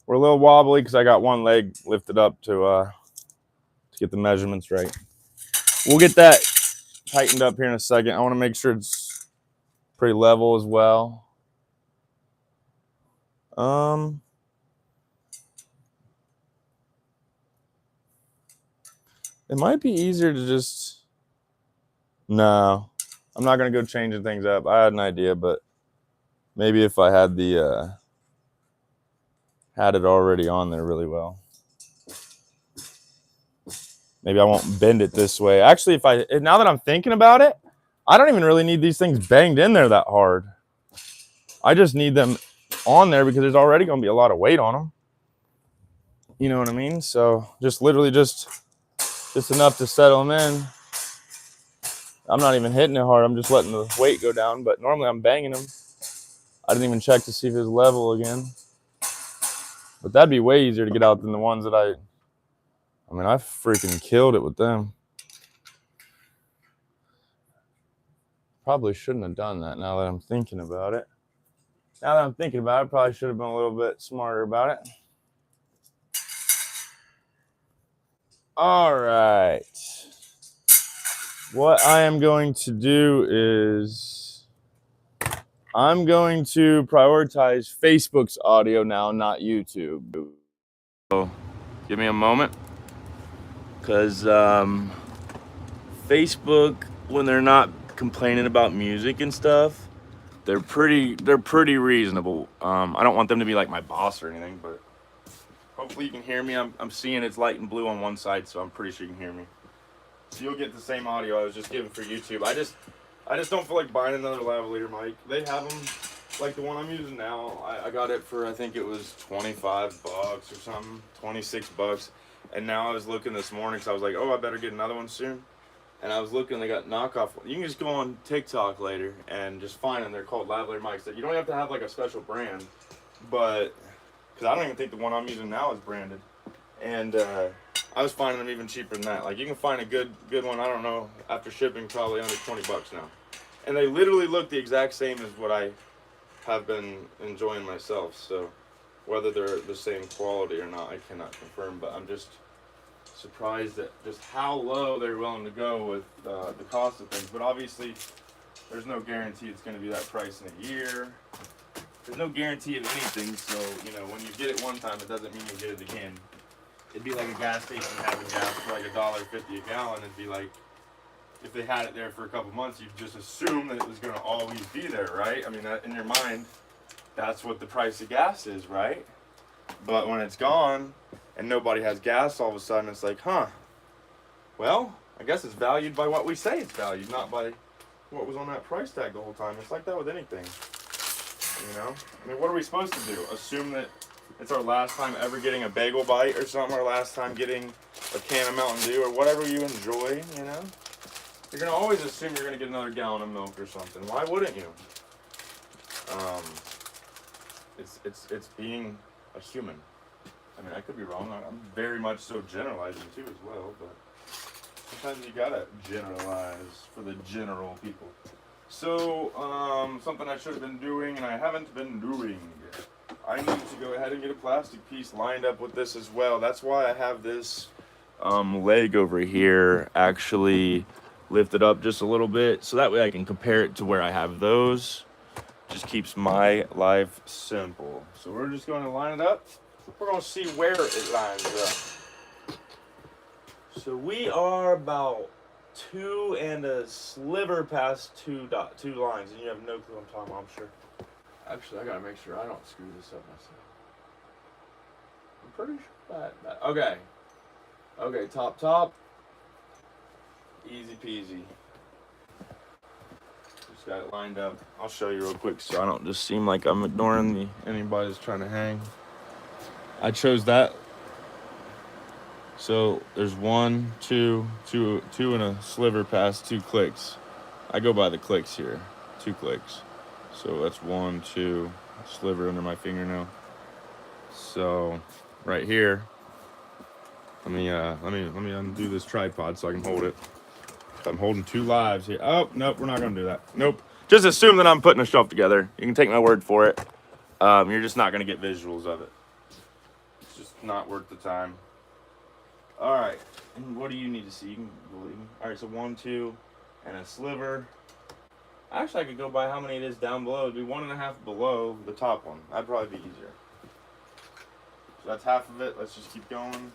We're a little wobbly because I got one leg lifted up to get the measurements right. We'll get that tightened up here in a second. I want to make sure it's pretty level as well. It might be easier to just... No, I'm not going to go changing things up. I had an idea, but maybe if I had had it already on there really well. Maybe I won't bend it this way. Actually, now that I'm thinking about it, I don't even really need these things banged in there that hard. I just need them on there because there's already going to be a lot of weight on them. You know what I mean? So just literally just enough to settle them in. I'm not even hitting it hard. I'm just letting the weight go down. But normally I'm banging them. I didn't even check to see if it was level again. But that'd be way easier to get out than the ones that I freaking killed it with them. Probably shouldn't have done that now that I'm thinking about it. Probably should have been a little bit smarter about it. All right. What I am going to do is I'm going to prioritize Facebook's audio now, not YouTube. So give me a moment. Because Facebook, when they're not complaining about music and stuff, they're pretty reasonable. I don't want them to be like my boss or anything, but hopefully you can hear me. I'm seeing it's light and blue on one side, so I'm pretty sure you can hear me. So you'll get the same audio I was just giving for YouTube. I just don't feel like buying another lavalier mic. They have them, like the one I'm using now. I got it for, I think it was $25 or something, $26. And now I was looking this morning because I was like, oh, I better get another one soon. And I was looking, they got knockoff. You can just go on TikTok later and just find them. They're called lavalier mics. You don't have to have like a special brand, but because I don't even think the one I'm using now is branded. And I was finding them even cheaper than that. Like you can find a good one, I don't know, after shipping probably under $20 now. And they literally look the exact same as what I have been enjoying myself. So whether they're the same quality or not, I cannot confirm. But I'm just surprised at just how low they're willing to go with the cost of things. But obviously, there's no guarantee it's going to be that price in a year. There's no guarantee of anything. So, you know, when you get it one time, it doesn't mean you get it again. It'd be like a gas station having gas for like $1.50 a gallon. It'd be like, if they had it there for a couple months, you'd just assume that it was going to always be there, right? I mean, in your mind, that's what the price of gas is, right? But when it's gone and nobody has gas, all of a sudden it's like, huh, well, I guess it's valued by what we say it's valued, not by what was on that price tag the whole time. It's like that with anything, you know? I mean, what are we supposed to do? Assume that it's our last time ever getting a bagel bite or something, our last time getting a can of Mountain Dew or whatever you enjoy, you know? You're going to always assume you're going to get another gallon of milk or something. Why wouldn't you? It's being a human. I mean, I could be wrong. I'm very much so generalizing too as well, but sometimes you gotta generalize for the general people. So, something I should have been doing and I haven't been doing. I need to go ahead and get a plastic piece lined up with this as well. That's why I have this leg over here actually lifted up just a little bit, so that way I can compare it to where I have those. Just keeps my life simple. So we're just going to line it up. We're going to see where it lines up. So we are about 2 and a sliver past 2 lines, and you have no clue what I'm talking about, I'm sure. Actually, I gotta make sure I don't screw this up myself. I'm pretty sure that. Okay. Okay, top. Easy peasy. Just got it lined up. I'll show you real quick so I don't just seem like I'm ignoring anybody that's trying to hang. I chose that. So there's 1, 2 and a sliver past 2 clicks. I go by the clicks here. 2 clicks. So that's 1, 2, sliver under my fingernail. So right here, let me undo this tripod so I can hold it. I'm holding 2 lives here. Oh, nope, we're not gonna do that. Nope. Just assume that I'm putting a shelf together. You can take my word for it. You're just not gonna get visuals of it. It's just not worth the time. All right, and what do you need to see? You can believe me. All right, so 1, 2, and a sliver. Actually, I could go by how many it is down below. It'd be 1.5 below the top one. That'd probably be easier. So that's half of it. Let's just keep going.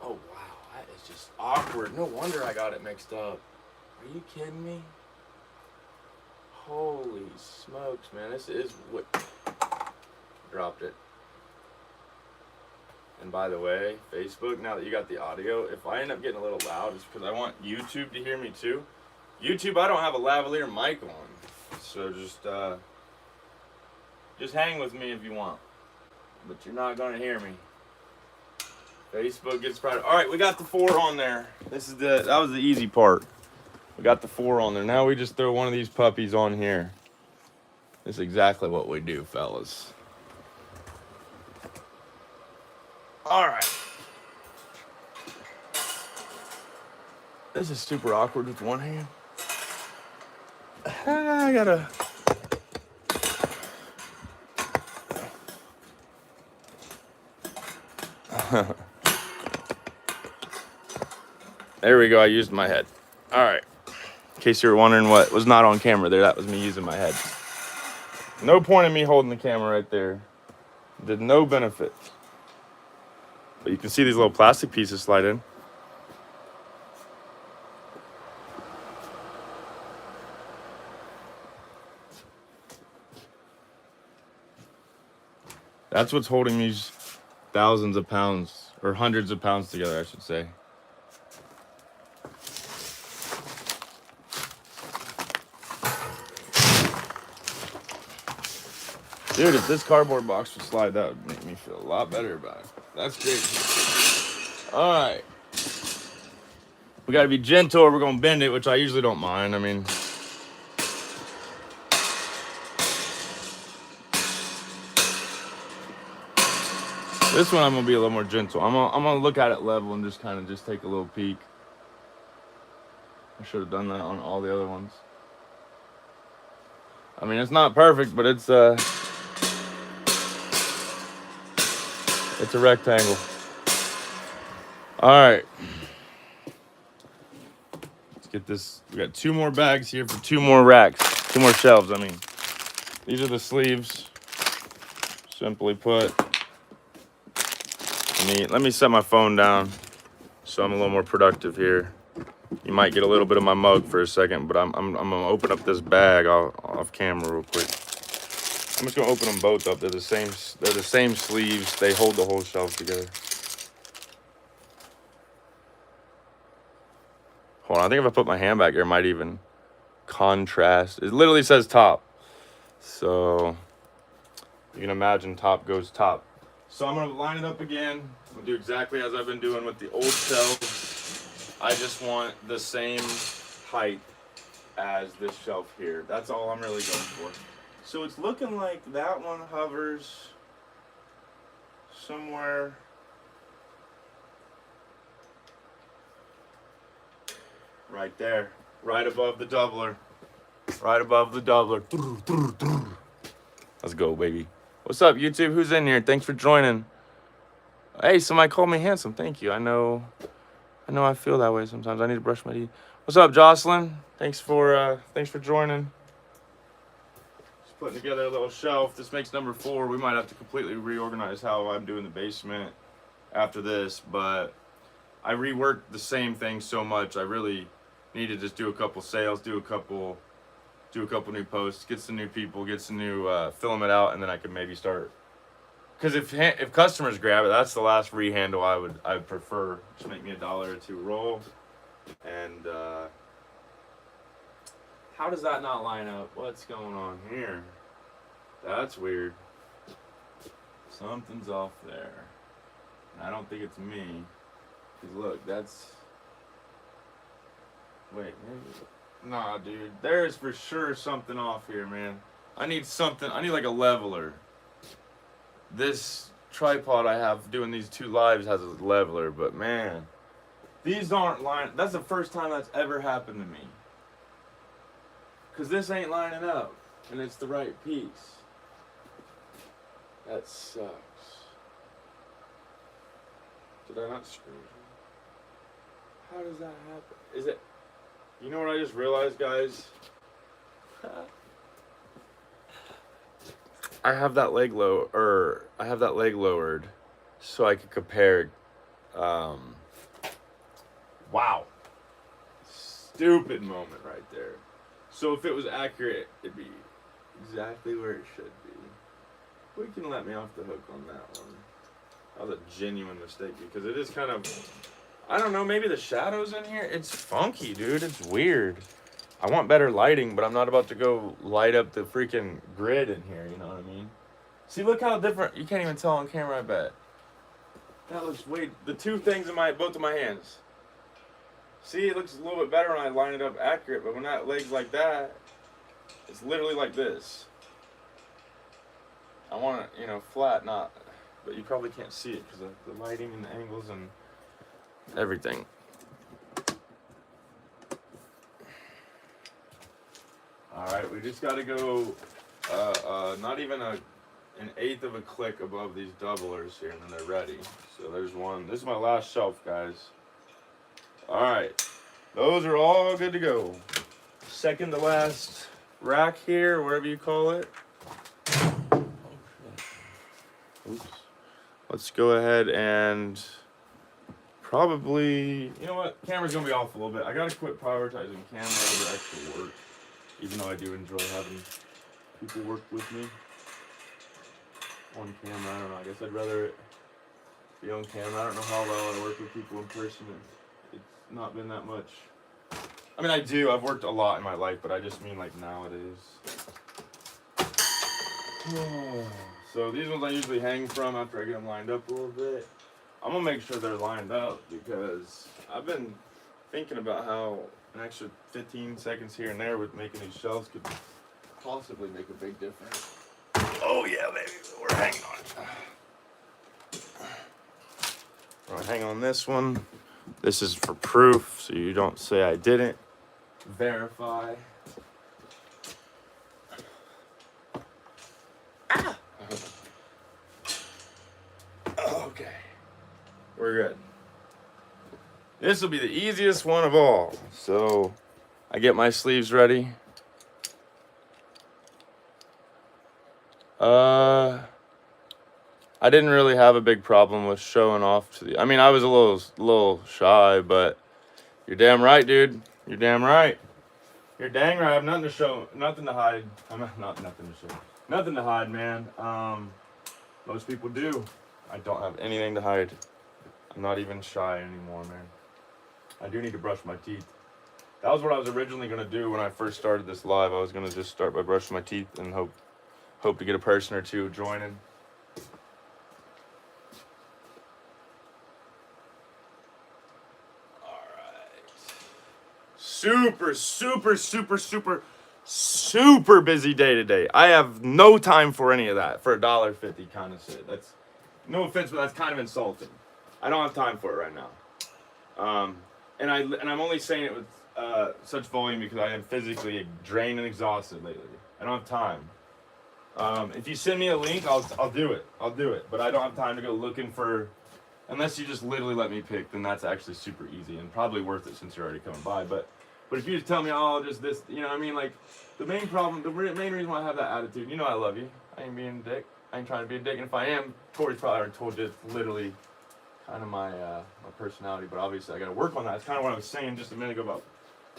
Oh, wow. That is just awkward. No wonder I got it mixed up. Are you kidding me? Holy smokes, man. This is what... Dropped it. And by the way, Facebook, now that you got the audio, if I end up getting a little loud, it's because I want YouTube to hear me too. YouTube, I don't have a lavalier mic on. So just hang with me if you want. But you're not going to hear me. Facebook gets pride. All right, we got the 4 on there. That was the easy part. We got the 4 on there. Now we just throw one of these puppies on here. That's exactly what we do, fellas. All right. This is super awkward with one hand. I gotta... There we go. I used my head. All right. In case you were wondering what was not on camera there, that was me using my head. No point in me holding the camera right there. Did no benefit. But you can see these little plastic pieces slide in. That's what's holding these thousands of pounds, or hundreds of pounds together, I should say. Dude, if this cardboard box would slide, that would make me feel a lot better about it. That's great. All right. We got to be gentle or we're going to bend it, which I usually don't mind. I mean... This one I'm going to be a little more gentle. I'm gonna look at it level and just kind of just take a little peek. I should have done that on all the other ones. I mean, it's not perfect, but it's a rectangle. All right. Let's get this. We got 2 more bags here for 2 more racks. 2 more shelves, I mean. These are the sleeves. Simply put. Let me set my phone down so I'm a little more productive here. You might get a little bit of my mug for a second, but I'm gonna open up this bag off camera real quick. I'm just gonna open them both up. They're the same sleeves. They hold the whole shelf together. Hold on, I think if I put my hand back here, it might even contrast. It literally says top. So you can imagine top goes top. So I'm gonna line it up again. I'm gonna do exactly as I've been doing with the old shelf. I just want the same height as this shelf here. That's all I'm really going for. So it's looking like that one hovers somewhere right there, right above the doubler. Right above the doubler. Let's go, baby. What's up, YouTube? Who's in here? Thanks for joining. Hey, somebody called me handsome. Thank you. I know I feel that way sometimes. I need to brush my teeth. What's up, Jocelyn? Thanks for joining. Just putting together a little shelf. This makes number 4. We might have to completely reorganize how I'm doing the basement after this, but I reworked the same thing so much. I really need to just do a couple sales, do a couple new posts, get some new people, get some new filament out, and then I can maybe start. Because if customers grab it, that's the last rehandle I would prefer. Just make me $1 or $2 roll. And how does that not line up? What's going on here? That's weird. Something's off there. And I don't think it's me. Because look, that's... Wait, maybe... Nah, dude. There is for sure something off here, man. I need something. I need like a leveler. This tripod I have doing these 2 lives has a leveler, but man, these aren't lining. That's the first time that's ever happened to me. Cause this ain't lining up, and it's the right piece. That sucks. Did I not screw it? How does that happen? Is it? You know what I just realized, guys? I have that leg lowered, so I could compare. Wow, stupid moment right there. So if it was accurate, it'd be exactly where it should be. We can let me off the hook on that one. That was a genuine mistake because it is kind of, I don't know, maybe the shadows in here. It's funky, dude. It's weird. I want better lighting, but I'm not about to go light up the freaking grid in here, you know what I mean? See, look how different, you can't even tell on camera, I bet. That looks way, the 2 things in both of my hands. See, it looks a little bit better when I line it up accurate, but when that leg's like that, it's literally like this. I want it, flat, not, but you probably can't see it because of the lighting and the angles and everything. Alright, we just got to go not even an 1/8 of a click above these doublers here, and then they're ready. So there's one. This is my last shelf, guys. Alright, those are all good to go. Second to last rack here, wherever you call it. Oops. Let's go ahead and probably, you know what, camera's gonna be off a little bit. I gotta quit prioritizing camera over actual work, even though I do enjoy having people work with me on camera. I don't know, I guess I'd rather it be on camera. I don't know how well I work with people in person. It's not been that much. I mean, I do, I've worked a lot in my life, but I just mean like nowadays. So these ones I usually hang from after I get them lined up a little bit. I'm gonna make sure they're lined up because I've been thinking about how an extra 15 seconds here and there with making these shelves could possibly make a big difference. Oh yeah, baby, we're hanging on it. I'm gonna hang on this one. This is for proof, so you don't say I didn't. Verify. Ah! Okay. We're good. This will be the easiest one of all. So I get my sleeves ready. I didn't really have a big problem with showing off to the, I mean, I was a little shy, but you're damn right, dude. You're damn right. You're dang right. I have nothing to show, nothing to hide. I'm not nothing to show. Nothing to hide, man. Most people do. I don't have anything to hide. I'm not even shy anymore, man. I do need to brush my teeth. That was what I was originally gonna do when I first started this live. I was gonna just start by brushing my teeth and hope to get a person or two joining. Super busy day today. I have no time for any of that for $1.50 kind of shit. That's no offense, but that's kind of insulting. I don't have time for it right now. And I'm only saying it with such volume because I am physically drained and exhausted lately. I don't have time. If you send me a link, I'll do it. I'll do it. But I don't have time to go looking for, unless you just literally let me pick, then that's actually super easy and probably worth it since you're already coming by. But if you just tell me, oh, just this, you know what I mean? Like, the main reason why I have that attitude, you know I love you. I ain't being a dick. I ain't trying to be a dick. And if I am, Tori's probably already told you it's literally kind of my personality. But obviously I got to work on that. It's kind of what I was saying just a minute ago about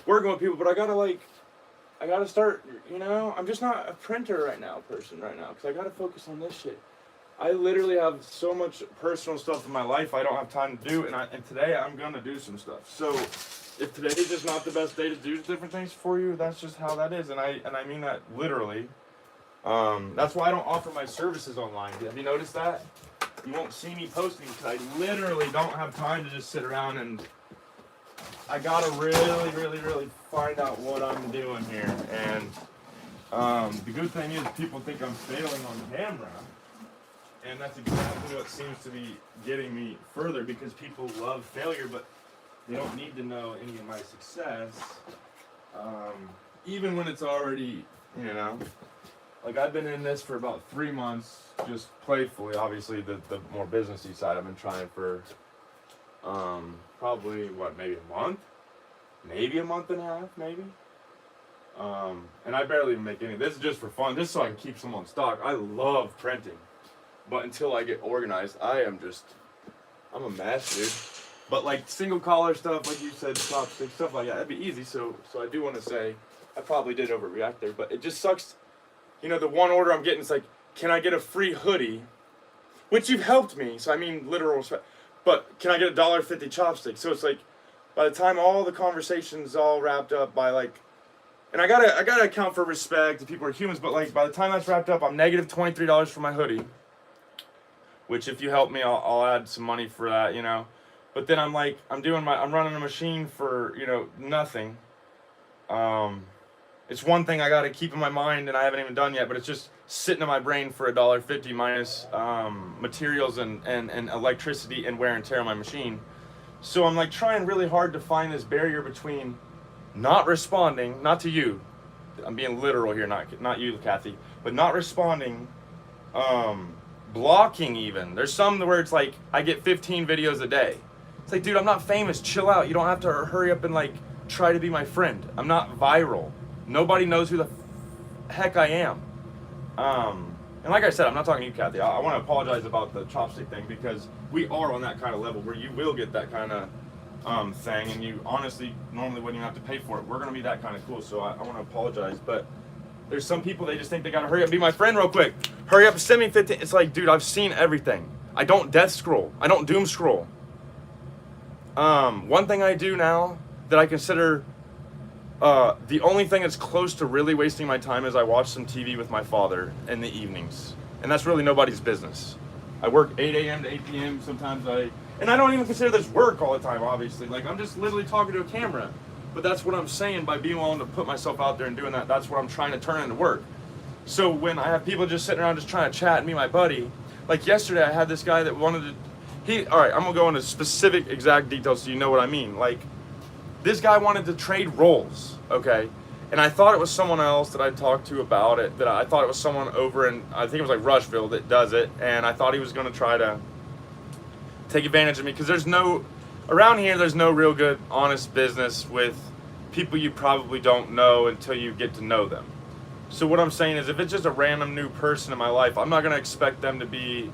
working with people. But I got to start, you know, I'm just not a printer right now, because I got to focus on this shit. I literally have so much personal stuff in my life I don't have time to do, and today I'm gonna do some stuff. So if today is just not the best day to do different things for you, that's just how that is, and I mean that literally. That's why I don't offer my services online. Have you noticed that? You won't see me posting because I literally don't have time to just sit around and I gotta really find out what I'm doing here. And the good thing is people think I'm failing on camera. And that's exactly what seems to be getting me further, because people love failure, but they don't need to know any of my success. Even when it's already, like I've been in this for about 3 months, just playfully. Obviously, the more businessy side I've been trying for probably maybe a month, maybe a month and a half, maybe. And I barely even make any. This is just for fun, just so I can keep some on stock. I love printing, but until I get organized, I'm a mess, dude. But like single collar stuff, like you said, chopstick stuff like that, that'd be easy. So I do want to say I probably did overreact there, but it just sucks. The one order I'm getting is like, can I get a free hoodie? Which you've helped me, so I mean literal respect. But can I get $1.50 chopstick? So it's like, by the time all the conversations all wrapped up by like, and I gotta account for respect, the people are humans, but like by the time that's wrapped up, I'm negative $23 for my hoodie. Which if you help me, I'll add some money for that, But then I'm running a machine for, nothing. It's one thing I got to keep in my mind, and I haven't even done yet, but it's just sitting in my brain for $1.50 minus materials and electricity and wear and tear on my machine. So I'm like trying really hard to find this barrier between not responding, not to you, I'm being literal here, not you, Kathy, but not responding, blocking even. There's some where it's like I get 15 videos a day. It's like, dude, I'm not famous. Chill out. You don't have to hurry up and like try to be my friend. I'm not viral. Nobody knows who the heck I am. And like I said, I'm not talking to you, Kathy. I want to apologize about the chopstick thing, because we are on that kind of level where you will get that kind of thing, and you honestly normally wouldn't even have to pay for it. We're going to be that kind of cool, so I want to apologize. But there's some people, they just think they got to hurry up and be my friend real quick. Hurry up, send me 15. It's like, dude, I've seen everything. I don't death scroll. I don't doom scroll. One thing I do now that I consider the only thing that's close to really wasting my time is I watch some TV with my father in the evenings. And that's really nobody's business. I work 8 a.m. to 8 p.m. Sometimes and I don't even consider this work all the time, obviously. Like, I'm just literally talking to a camera. But that's what I'm saying by being willing to put myself out there and doing that. That's what I'm trying to turn into work. So when I have people just sitting around just trying to chat and be my buddy, like yesterday I had this guy that wanted to, all right, I'm gonna go into specific exact details so you know what I mean. Like, this guy wanted to trade roles, okay? And I thought it was someone else that I talked to about it, that I thought it was someone over in, I think it was like Rushville that does it, and I thought he was gonna try to take advantage of me, because around here there's no real good, honest business with people you probably don't know until you get to know them. So what I'm saying is, if it's just a random new person in my life, I'm not gonna expect them to be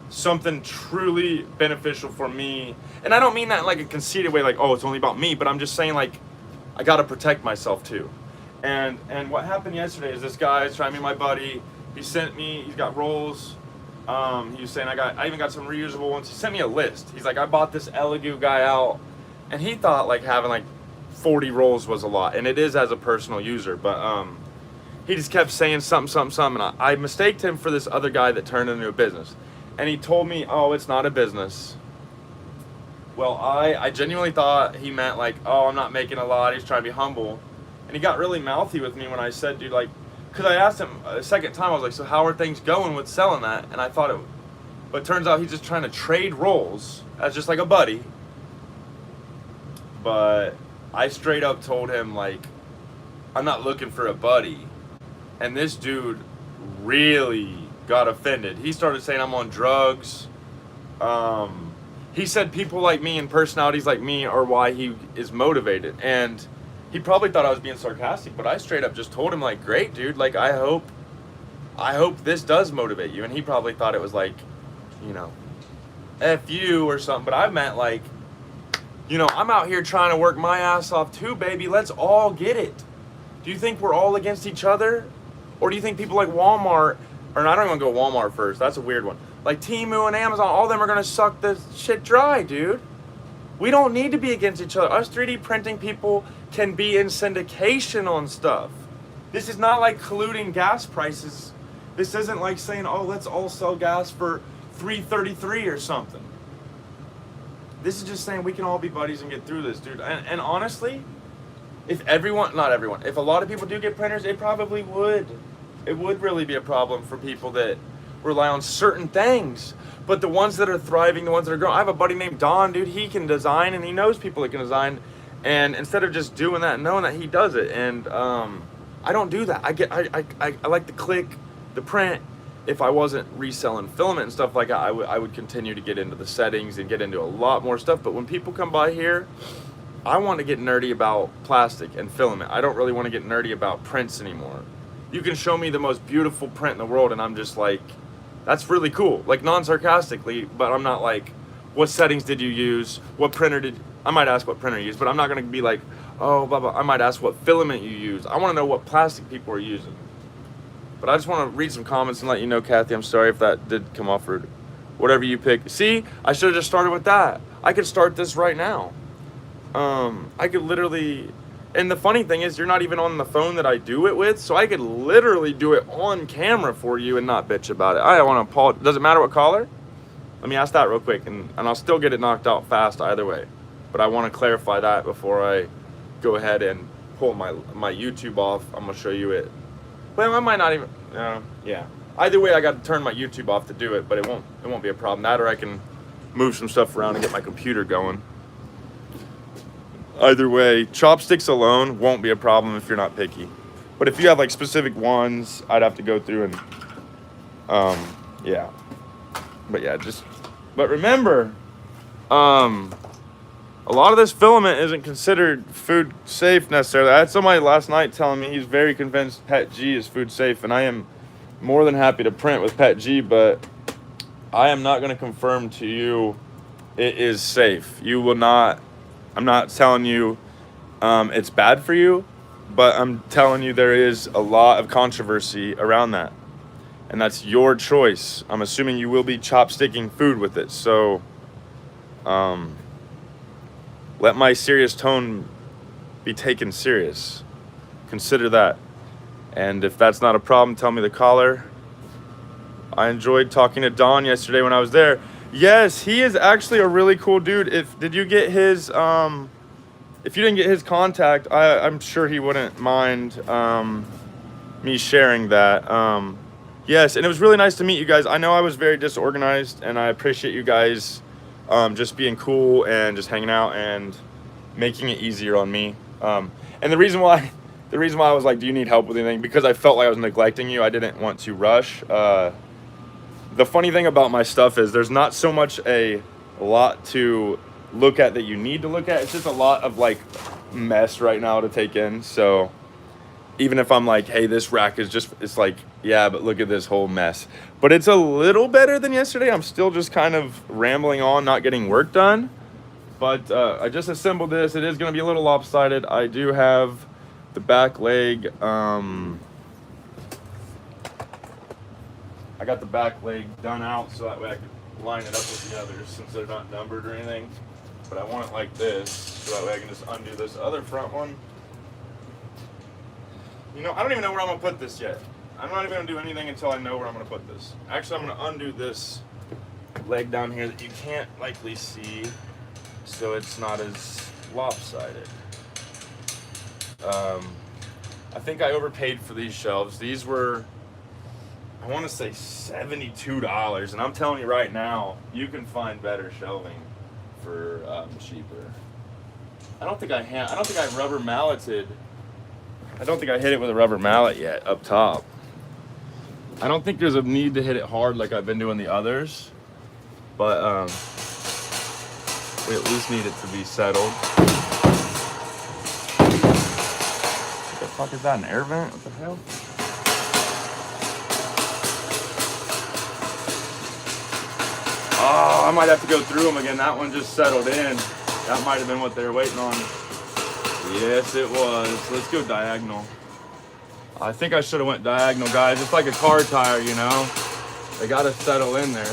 something truly beneficial for me. And I don't mean that in like a conceited way, like, oh, it's only about me, but I'm just saying, like, I gotta protect myself too. And what happened yesterday is this guy is trying to be my buddy. He's got rolls. He was saying I even got some reusable ones. He sent me a list. He's like, I bought this Elegoo guy out, and he thought like having like 40 rolls was a lot, and it is as a personal user, but he just kept saying something, and I mistaked him for this other guy that turned into a business. And he told me, oh, it's not a business. Well, I genuinely thought he meant like, oh, I'm not making a lot, he's trying to be humble. And he got really mouthy with me when I said, dude, like, because I asked him a second time, I was like, so how are things going with selling that? And I thought but it turns out he's just trying to trade roles as just like a buddy. But I straight up told him, like, I'm not looking for a buddy. And this dude really got offended. He started saying I'm on drugs. He said people like me and personalities like me are why he is motivated. And he probably thought I was being sarcastic, but I straight up just told him, like, great, dude, like, I hope this does motivate you. And he probably thought it was like, F you or something. But I meant like, I'm out here trying to work my ass off too, baby. Let's all get it. Do you think we're all against each other? Or do you think people like Walmart, or I don't even go Walmart first, that's a weird one. Like Temu and Amazon, all of them are gonna suck this shit dry, dude. We don't need to be against each other. Us 3D printing people can be in syndication on stuff. This is not like colluding gas prices. This isn't like saying, oh, let's all sell gas for $3.33 or something. this is just saying we can all be buddies and get through this, dude. And honestly, if everyone, not everyone, if a lot of people do get printers, it probably would. It would really be a problem for people that rely on certain things. But the ones that are thriving, the ones that are growing, I have a buddy named Don, dude. He can design, and he knows people that can design. And instead of just doing that and knowing that, he does it. And I don't do that. I like the click, the print. If I wasn't reselling filament and stuff like that, I would continue to get into the settings and get into a lot more stuff. But when people come by here, I want to get nerdy about plastic and filament. I don't really want to get nerdy about prints anymore. You can show me the most beautiful print in the world, and I'm just like, that's really cool. Like, non-sarcastically, but I'm not like, what settings did you use? What printer did... I might ask what printer you use, but I'm not going to be like, oh, blah, blah. I might ask what filament you use. I want to know what plastic people are using. But I just want to read some comments and let you know, Kathy, I'm sorry if that did come off rude. Whatever you pick. See, I should have just started with that. I could start this right now. I could literally... And the funny thing is, you're not even on the phone that I do it with, so I could literally do it on camera for you and not bitch about it. I don't want to apologize. Does it matter what color? Let me ask that real quick, and I'll still get it knocked out fast either way. But I want to clarify that before I go ahead and pull my YouTube off. I'm going to show you it. Well, I might not even... yeah. Either way, I got to turn my YouTube off to do it, but it won't be a problem. That, or I can move some stuff around and get my computer going. Either way, chopsticks alone won't be a problem if you're not picky. But if you have like specific ones, I'd have to go through and yeah. But yeah, but remember, a lot of this filament isn't considered food safe necessarily. I had somebody last night telling me he's very convinced PETG is food safe, and I am more than happy to print with PETG, but I am not going to confirm to you it is safe. You will not. I'm not telling you it's bad for you, but I'm telling you there is a lot of controversy around that. And that's your choice. I'm assuming you will be chopsticking food with it. So let my serious tone be taken serious. Consider that. And if that's not a problem, tell me the caller. I enjoyed talking to Don yesterday when I was there. Yes, he is actually a really cool dude. Did you get his, if you didn't get his contact, I'm sure he wouldn't mind me sharing that. Yes, and it was really nice to meet you guys. I know I was very disorganized, and I appreciate you guys just being cool and just hanging out and making it easier on me. And the reason why I was like, do you need help with anything? Because I felt like I was neglecting you. I didn't want to rush. The funny thing about my stuff is there's not so much a lot to look at that you need to look at. It's just a lot of like mess right now to take in. So even if I'm like, hey, this rack is just, it's like, yeah, but look at this whole mess. But it's a little better than yesterday. I'm still just kind of rambling on, not getting work done. But I just assembled this. It is going to be a little lopsided. I do have the back leg. I got the back leg done out so that way I can line it up with the others since they're not numbered or anything. But I want it like this so that way I can just undo this other front one. You know, I don't even know where I'm going to put this yet. I'm not even going to do anything until I know where I'm going to put this. Actually, I'm going to undo this leg down here that you can't likely see so it's not as lopsided. I think I overpaid for these shelves. These were, I want to say $72, and I'm telling you right now, you can find better shelving for cheaper. I don't think I rubber malleted. I don't think I hit it with a rubber mallet yet up top. I don't think there's a need to hit it hard like I've been doing the others, but we at least need it to be settled. What the fuck is that, an air vent? What the hell? Oh, I might have to go through them again. That one just settled in. That might have been what they were waiting on. Yes, it was. Let's go diagonal. I think I should have went diagonal, guys. It's like a car tire, you know? They got to settle in there.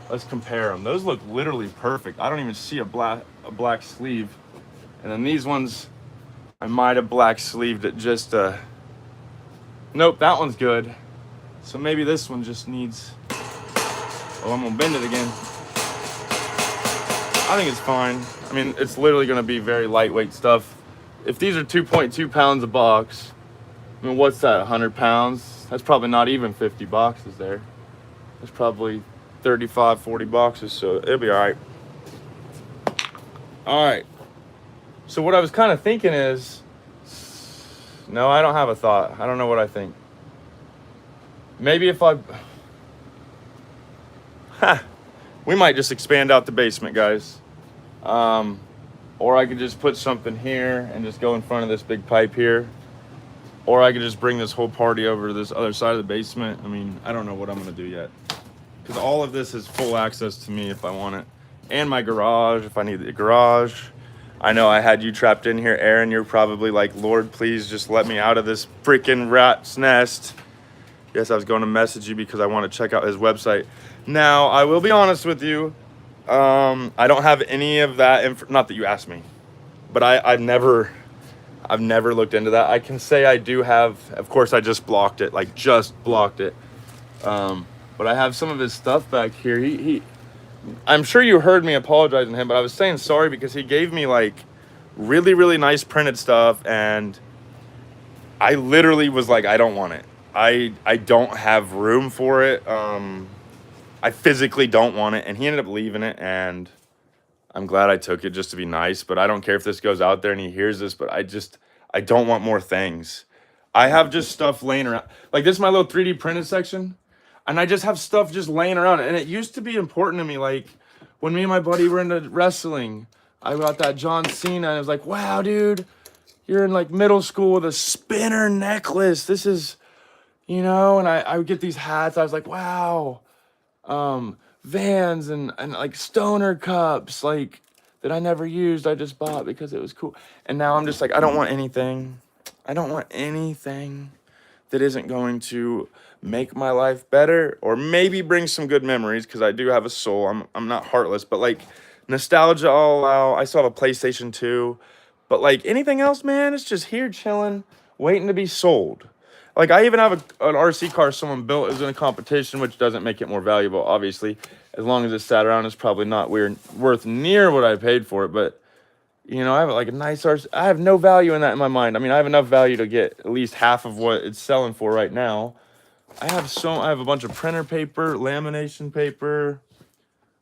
Let's compare them. Those look literally perfect. I don't even see a black sleeve. And then these ones, I might have black sleeved it just nope, that one's good. So maybe this one just needs, oh, I'm gonna bend it again. I think it's fine. I mean, it's literally going to be very lightweight stuff. If these are 2.2 pounds a box, I mean, what's that, 100 pounds? That's probably not even 50 boxes there. There's probably 35, 40 boxes, so it'll be all right. All right. So what I was kind of thinking is, no, I don't have a thought. I don't know what I think. Maybe if we might just expand out the basement, guys. Or I could just put something here and just go in front of this big pipe here. Or I could just bring this whole party over to this other side of the basement. I mean, I don't know what I'm going to do yet. Because all of this is full access to me if I want it. And my garage, if I need the garage. I know I had you trapped in here, Aaron. You're probably like, Lord, please just let me out of this freaking rat's nest. Yes, I was going to message you because I want to check out his website. Now, I will be honest with you. I don't have any of that. Not that you asked me. But I've never looked into that. I can say I do have. Of course, I just blocked it. Like, just blocked it. But I have some of his stuff back here. I'm sure you heard me apologizing to him, but I was saying sorry because he gave me like really, really nice printed stuff, and I literally was like, I don't want it. I don't have room for it. I physically don't want it, and he ended up leaving it, and I'm glad I took it just to be nice, but I don't care if this goes out there and he hears this, but I don't want more things. I have just stuff laying around. Like, this is my little 3D printed section. And I just have stuff just laying around. And it used to be important to me. Like, when me and my buddy were into wrestling, I got that John Cena. And I was like, wow, dude, you're in, like, middle school with a spinner necklace. This is, you know, and I would get these hats. I was like, wow. Vans and like, stoner cups, like, that I never used. I just bought because it was cool. And now I'm just like, I don't want anything. I don't want anything that isn't going to make my life better or maybe bring some good memories, because I do have a soul. I'm not heartless, but like, nostalgia I'll allow. I still have a PlayStation 2, but like, anything else, man, it's just here chilling, waiting to be sold. Like, I even have an RC car someone built. It was in a competition, which doesn't make it more valuable, obviously. As long as it sat around, it's probably not worth near what I paid for it, but you know, I have like a nice RC. I have no value in that in my mind. I mean, I have enough value to get at least half of what it's selling for right now. I have a bunch of printer paper, lamination paper.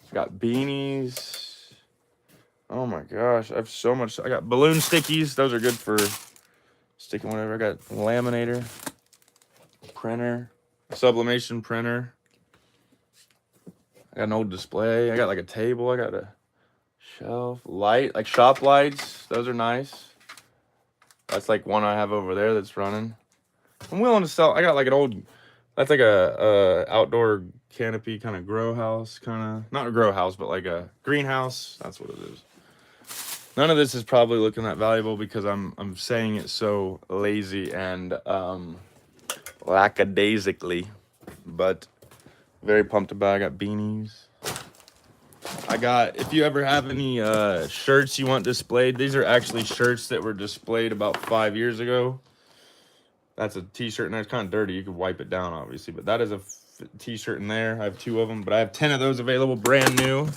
I got beanies. Oh my gosh, I have so much. I got balloon stickies. Those are good for sticking whatever. I got a laminator, printer, sublimation printer. I got an old display. I got like a table. I got a shelf, light, like shop lights. Those are nice. That's like one I have over there that's running. I'm willing to sell. I got like an old, that's like a outdoor canopy kind of grow house, kind of, not a grow house, but like a greenhouse. That's what it is. None of this is probably looking that valuable because I'm saying it so lazy and lackadaisically, but very pumped about it. I got beanies. I got, if you ever have any shirts you want displayed, these are actually shirts that were displayed about 5 years ago. That's a t-shirt, and it's kind of dirty. You could wipe it down, obviously, but that is a t-shirt in there. I have 2 of them, but I have 10 of those available, brand new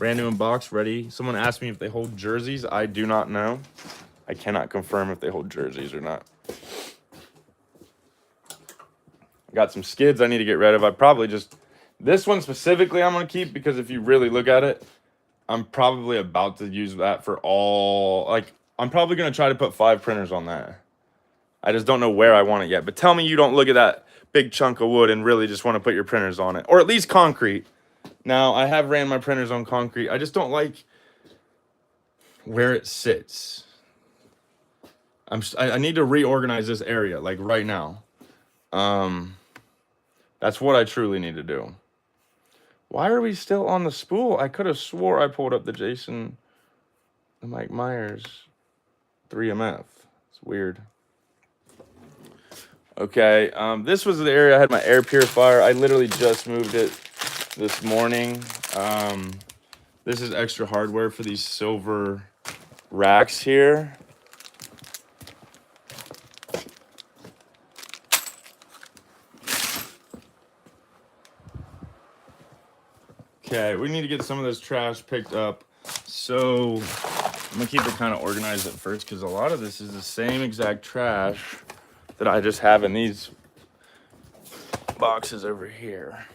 in box, ready. Someone asked me if they hold jerseys. I do not know. I cannot confirm if they hold jerseys or not. I got some skids I need to get rid of. I probably just, this one specifically I'm going to keep because if you really look at it, I'm probably about to use that for all, like, I'm probably going to try to put 5 printers on that. I just don't know where I want it yet. But tell me you don't look at that big chunk of wood and really just want to put your printers on it. Or at least concrete. Now, I have ran my printers on concrete. I just don't like where it sits. I need to reorganize this area, like right now. That's what I truly need to do. Why are we still on the spool? I could have swore I pulled up the Jason, the Mike Myers 3MF. It's weird. Okay, this was the area I had my air purifier. I literally just moved it this morning. This is extra hardware for these silver racks here. Okay, we need to get some of this trash picked up. So I'm gonna keep it kind of organized at first because a lot of this is the same exact trash that I just have in these boxes over here.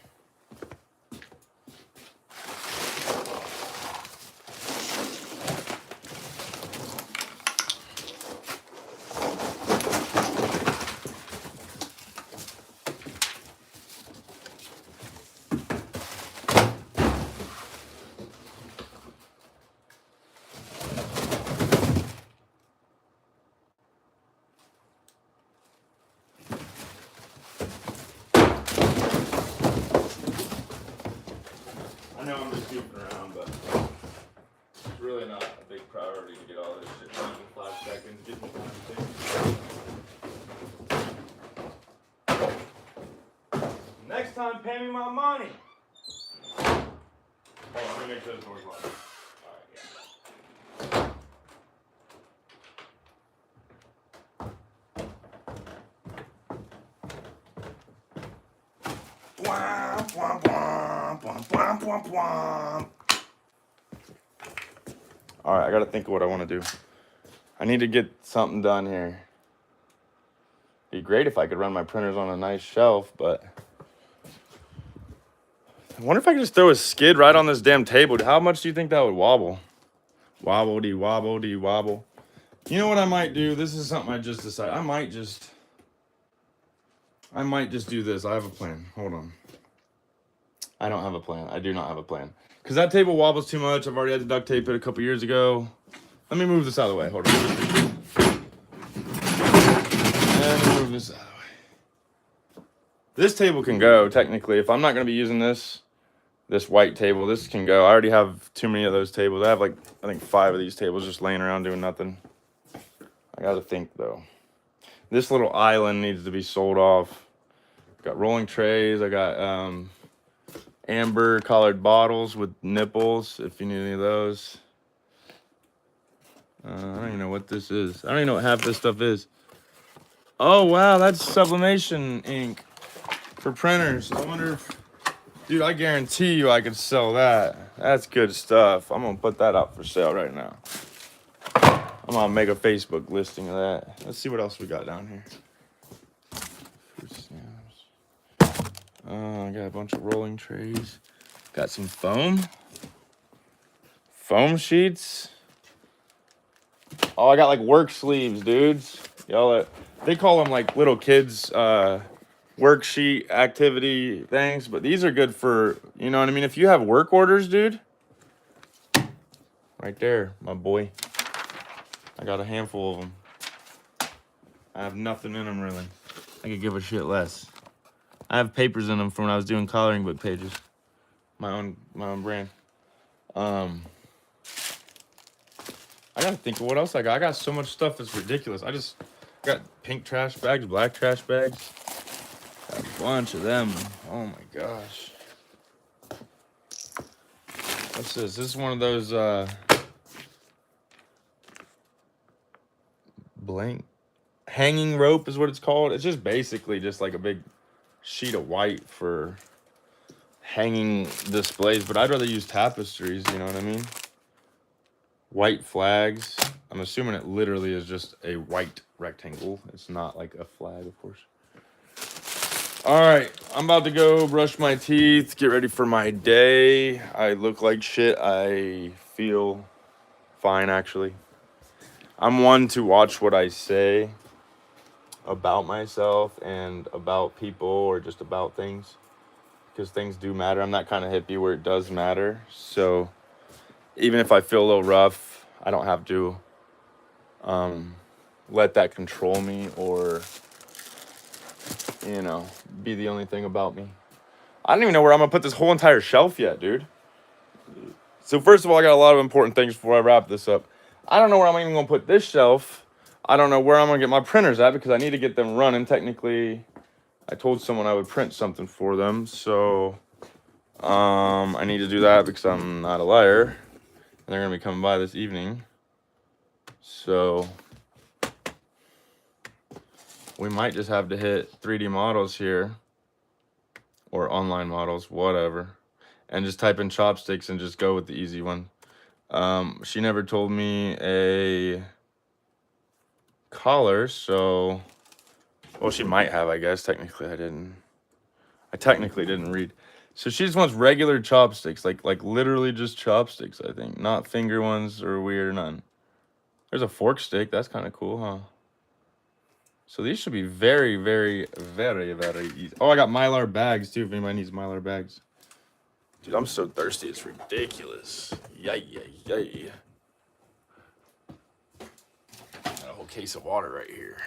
I know I'm just goofing around, but it's really not a big priority to get all this shit done in 5 seconds. Get me time to think. Next time, pay me my money. Hold on, let me make sure the door's locked. Alright, yeah. Alright, I gotta think of what I want to do. I need to get something done here. It'd be great if I could run my printers on a nice shelf, but I wonder if I could just throw a skid right on this damn table. How much do you think that would wobble? Wobble-de, wobble-de, wobble. You know what I might do? This is something I just decided. I might just do this. I have a plan. Hold on. I don't have a plan. I do not have a plan. Because that table wobbles too much. I've already had to duct tape it a couple years ago. Let me move this out of the way. Hold on. Let me move this out of the way. This table can go, technically. If I'm not going to be using this white table, this can go. I already have too many of those tables. I have like, I think 5 of these tables just laying around doing nothing. I got to think, though. This little island needs to be sold off. Got rolling trays. I got amber colored bottles with nipples, if you need any of those. I don't even know what this is. I don't even know what half this stuff is. Oh, wow, that's sublimation ink for printers. I wonder if... Dude, I guarantee you I could sell that. That's good stuff. I'm going to put that up for sale right now. I'm going to make a Facebook listing of that. Let's see what else we got down here. Fruit snaps. I got a bunch of rolling trays. Got some foam. Foam sheets. Oh, I got like work sleeves, dudes. Y'all, they call them like little kids worksheet activity things, but these are good for, you know what I mean? If you have work orders, dude. Right there, my boy. I got a handful of them. I have nothing in them, really. I could give a shit less. I have papers in them from when I was doing coloring book pages. My own brand. I gotta think of what else I got. I got so much stuff that's ridiculous. I got pink trash bags, black trash bags. Got a bunch of them. Oh my gosh. What's this? This is one of those blank hanging rope is what it's called. It's just basically just like a big sheet of white for hanging displays, but I'd rather use tapestries, you know what I mean? White flags. I'm assuming it literally is just a white rectangle. It's not like a flag, of course. All right, I'm about to go brush my teeth, get ready for my day. I look like shit. I feel fine, actually. I'm one to watch what I say about myself and about people or just about things, because things do matter. I'm that kind of hippie where it does matter. So even if I feel a little rough, I don't have to let that control me or, you know, be the only thing about me. I don't even know where I'm gonna put this whole entire shelf yet, dude. So first of all, I got a lot of important things before I wrap this up. I don't know where I'm even gonna put this shelf. I don't know where I'm gonna get my printers at because I need to get them running. Technically, I told someone I would print something for them, so I need to do that because I'm not a liar. And they're gonna be coming by this evening. So we might just have to hit 3D models here or online models, whatever, and just type in chopsticks and just go with the easy one. She never told me a color, so well, she might have, I guess. Technically, I technically didn't read. So she just wants regular chopsticks, like literally just chopsticks, I think. Not finger ones or weird or none. There's a fork stick. That's kind of cool, huh? So these should be very, very, very, very easy. Oh, I got Mylar bags too, if anybody needs Mylar bags. Dude, I'm so thirsty, it's ridiculous. Yay, yay, yay. Got a whole case of water right here.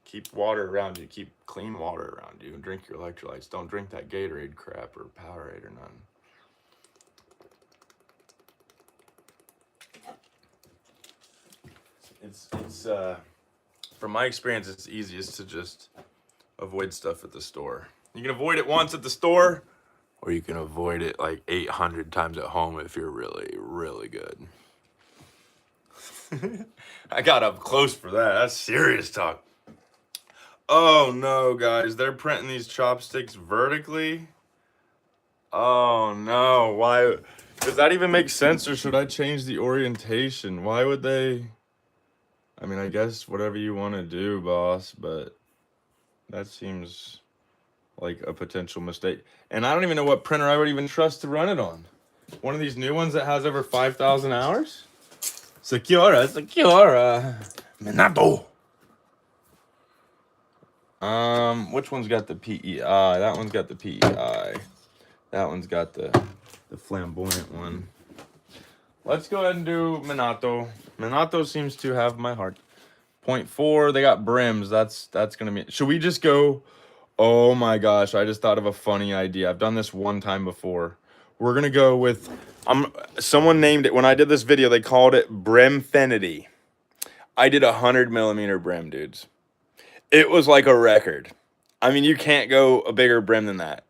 Keep water around you. Keep clean water around you. And drink your electrolytes. Don't drink that Gatorade crap or Powerade or none. It's from my experience, it's easiest to just avoid stuff at the store. You can avoid it once at the store, or you can avoid it like 800 times at home if you're really, really good. I got up close for that. That's serious talk. Oh no, guys, they're printing these chopsticks vertically. Oh no, why? Does that even make sense, or should I change the orientation? Why would they? I mean, I guess whatever you want to do, boss, but that seems like a potential mistake. And I don't even know what printer I would even trust to run it on. One of these new ones that has over 5,000 hours? Secura. Minato. Which one's got the PEI? That one's got the PEI. That one's got the flamboyant one. Let's go ahead and do Minato. Minato seems to have my heart. 0.4, they got brims. That's gonna be. Should we just go? Oh my gosh, I just thought of a funny idea. I've done this one time before. We're gonna go with someone named it when I did this video, they called it Brimfinity. I did 100mm brim, dudes. It was like a record. I mean, you can't go a bigger brim than that.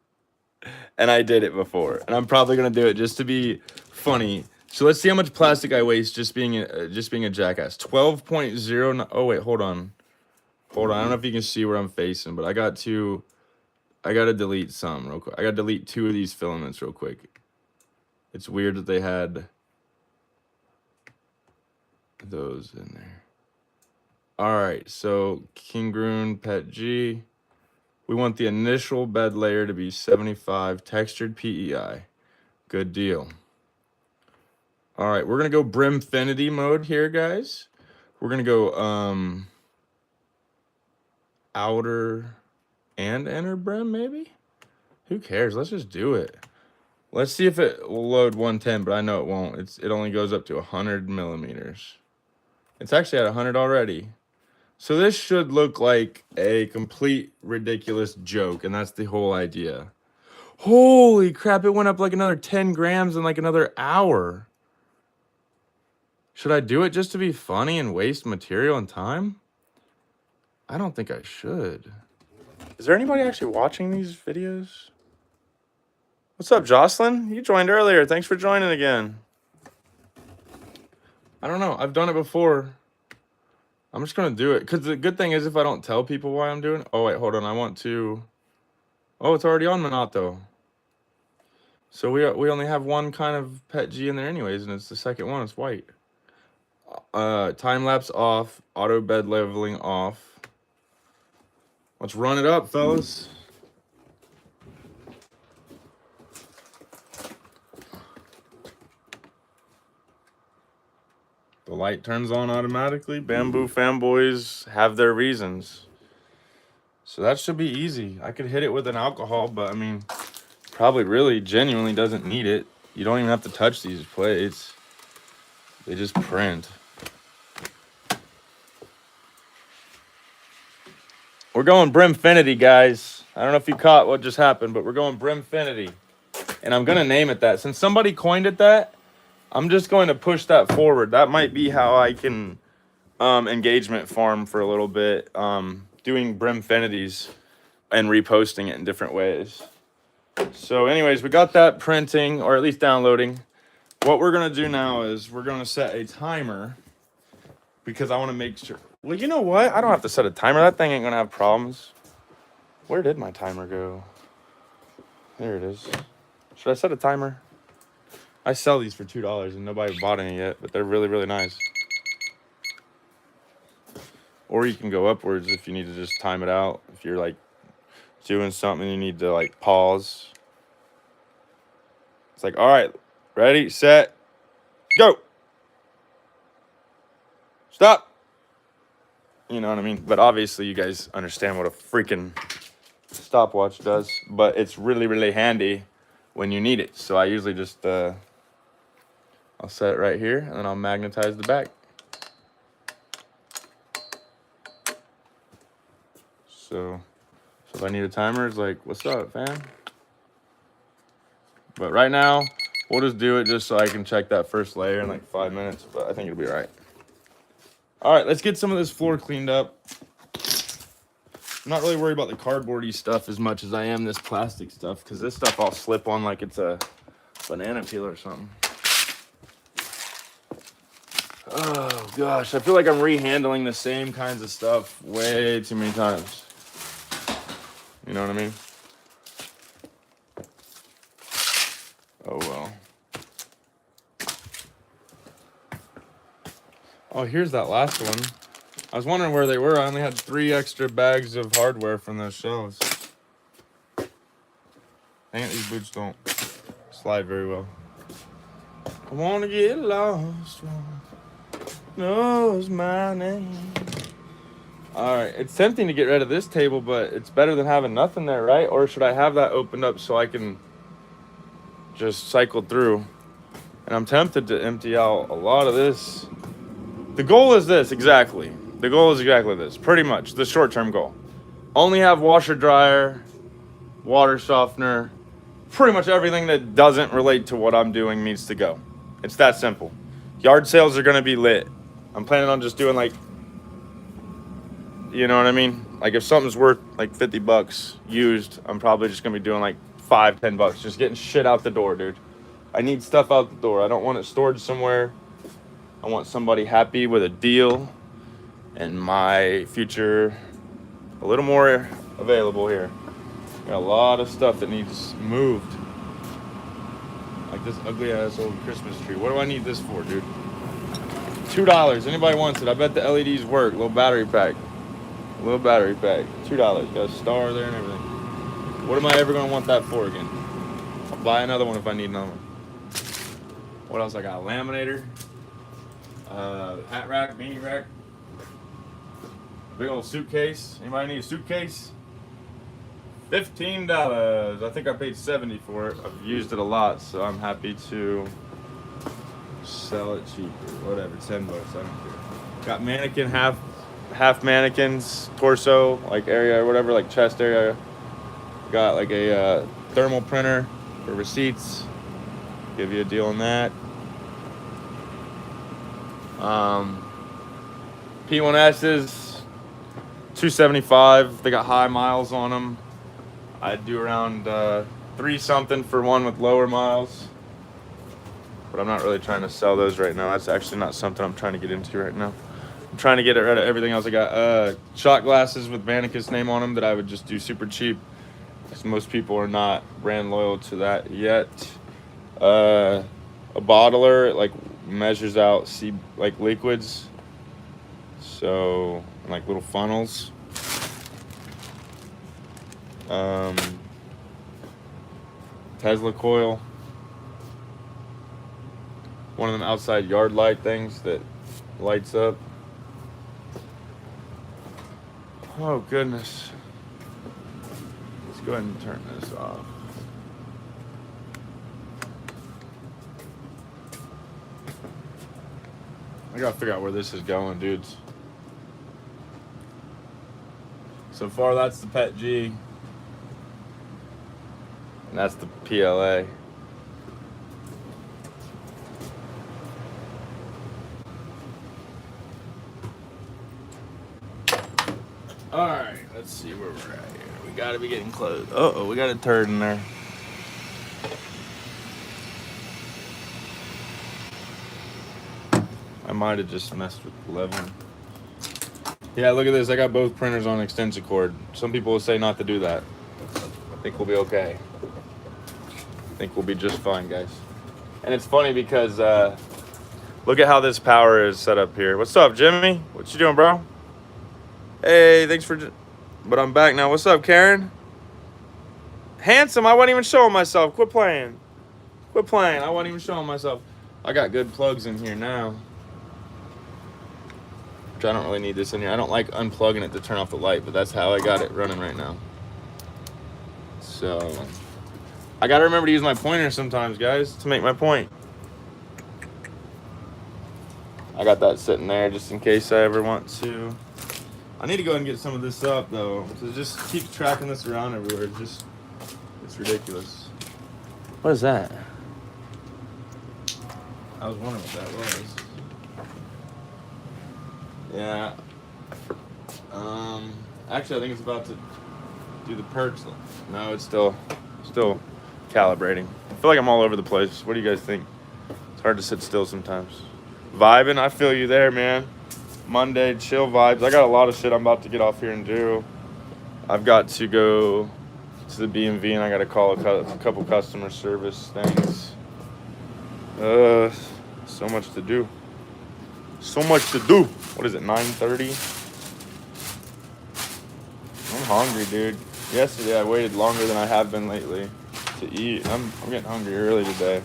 And I did it before. And I'm probably gonna do it just to be funny. So let's see how much plastic I waste just being a jackass. 12.0. Oh wait, hold on. I don't know if you can see where I'm facing, but I gotta delete some real quick. I gotta delete 2 of these filaments real quick. It's weird that they had those in there. All right, so Kingroon Pet G. We want the initial bed layer to be 75 textured PEI. Good deal. All right, we're gonna go Brimfinity mode here, guys. We're gonna go outer and inner brim, maybe? Who cares? Let's just do it. Let's see if it will load 110, but I know it won't. It only goes up to 100mm. It's actually at 100 already. So this should look like a complete ridiculous joke, and that's the whole idea. Holy crap, it went up like another 10 grams in like another hour. Should I do it just to be funny and waste material and time? I don't think I should. Is there anybody actually watching these videos? What's up, Jocelyn? You joined earlier. Thanks for joining again. I don't know. I've done it before. I'm just going to do it. Because the good thing is if I don't tell people why I'm doing it. Oh, wait, hold on. I want to. Oh, it's already on Minato. So we only have one kind of Pet G in there anyways, and it's the second one. It's white. Time lapse off. Auto bed leveling off. Let's run it up, fellas. The light turns on automatically. Bamboo fanboys have their reasons. So that should be easy. I could hit it with an alcohol, but I mean, probably really genuinely doesn't need it. You don't even have to touch these plates. They just print. We're going Brimfinity, guys. I don't know if you caught what just happened, but we're going Brimfinity. And I'm going to name it that. Since somebody coined it that, I'm just going to push that forward. That might be how I can engagement farm for a little bit, doing Brimfinities and reposting it in different ways. So anyways, we got that printing, or at least downloading. What we're going to do now is we're going to set a timer because I want to make sure. Well, you know what? I don't have to set a timer. That thing ain't going to have problems. Where did my timer go? There it is. Should I set a timer? I sell these for $2 and nobody bought any yet, but they're really, really nice. Or you can go upwards if you need to just time it out. If you're like doing something, you need to like pause. It's like, all right, ready, set, go. Stop. You know what I mean? But obviously you guys understand what a freaking stopwatch does, but it's really, really handy when you need it. So I usually just, I'll set it right here and then I'll magnetize the back. So if I need a timer, it's like, what's up, fam? But right now, we'll just do it just so I can check that first layer in like 5 minutes, but I think it'll be all right. All right, let's get some of this floor cleaned up. I'm not really worried about the cardboardy stuff as much as I am this plastic stuff, because this stuff I'll slip on like it's a banana peel or something. Oh gosh, I feel like I'm rehandling the same kinds of stuff way too many times. You know what I mean? Oh well. Oh, here's that last one. I was wondering where they were. I only had 3 extra bags of hardware from those shelves. Dang it, these boots don't slide very well. I wanna get lost. Knows my name. All right, it's tempting to get rid of this table, but it's better than having nothing there, right? Or should I have that opened up so I can just cycle through? And I'm tempted to empty out a lot of this. The goal is this, exactly. The goal is exactly this, pretty much, the short-term goal. Only have washer, dryer, water softener, pretty much everything that doesn't relate to what I'm doing needs to go. It's that simple. Yard sales are gonna be lit. I'm planning on just doing like, you know what I mean? Like if something's worth like $50 used, I'm probably just gonna be doing like $5-10, just getting shit out the door, dude. I need stuff out the door. I don't want it stored somewhere. I want somebody happy with a deal and my future a little more available here. Got a lot of stuff that needs moved. Like this ugly ass old Christmas tree. What do I need this for, dude? $2. Anybody wants it? I bet the LEDs work. Little battery pack. Little battery pack. $2. Got a star there and everything. What am I ever gonna want that for again? I'll buy another one if I need another one. What else I got? A laminator. Hat rack, beanie rack. Big old suitcase. Anybody need a suitcase? $15. I think I paid $70 for it. I've used it a lot, so I'm happy to sell it cheaper. Whatever, $10. I don't care. Got mannequin, half mannequins, torso like area or whatever, like chest area. Got like a thermal printer for receipts. Give you a deal on that. P1S's, $275. They got high miles on them. I'd do around 3 something for one with lower miles. But I'm not really trying to sell those right now. That's actually not something I'm trying to get into right now. I'm trying to get rid of everything else. I got shot glasses with Bannicus name on them that I would just do super cheap, because most people are not brand loyal to that yet. A bottler, it like measures out like liquids, so like little funnels. Tesla coil, one of them outside yard light things that lights up. Oh goodness, let's go ahead and turn this off. I gotta figure out where this is going, dudes. So far, that's the Pet G. And that's the PLA. Alright, let's see where we're at here. We gotta be getting close. Uh-oh, we got a turd in there. I might have just messed with the leveling. Yeah, look at this. I got both printers on extension cord. Some people will say not to do that. I think we'll be okay. I think we'll be just fine, guys. And it's funny because look at how this power is set up here. What's up, Jimmy? What you doing, bro? Hey, thanks for... But I'm back now. What's up, Karen? Handsome, I wasn't even showing myself. Quit playing. Quit playing. I wasn't even showing myself. I got good plugs in here now. Which I don't really need this in here. I don't like unplugging it to turn off the light, but that's how I got it running right now. So, I gotta remember to use my pointer sometimes, guys, to make my point. I got that sitting there just in case I ever want to. I need to go ahead and get some of this up, though. So just keep tracking this around everywhere. It's ridiculous. What is that? I was wondering what that was. Yeah. Actually, I think it's about to do the perks. No, it's still calibrating. I feel like I'm all over the place. What do you guys think? It's hard to sit still sometimes. Vibing, I feel you there, man. Monday, chill vibes. I got a lot of shit I'm about to get off here and do. I've got to go to the BMV and I got to call a couple customer service things. So much to do. So much to do. What is it, 9:30? I'm hungry, dude. Yesterday I waited longer than I have been lately to eat. I'm getting hungry early today.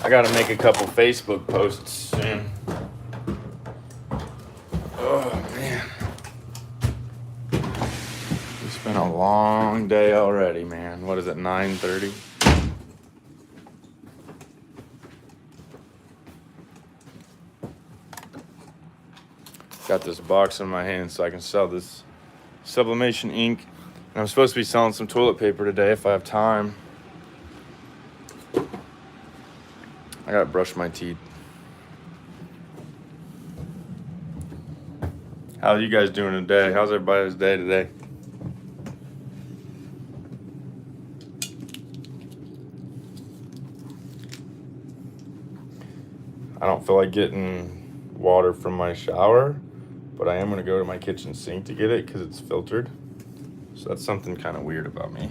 I gotta make a couple Facebook posts soon. Oh man. It's been a long day already, man. What is it, 9:30? Got this box in my hand so I can sell this sublimation ink. And I'm supposed to be selling some toilet paper today if I have time. I gotta brush my teeth. How are you guys doing today? How's everybody's day today? I don't feel like getting water from my shower, but I am gonna go to my kitchen sink to get it because it's filtered. So that's something kind of weird about me.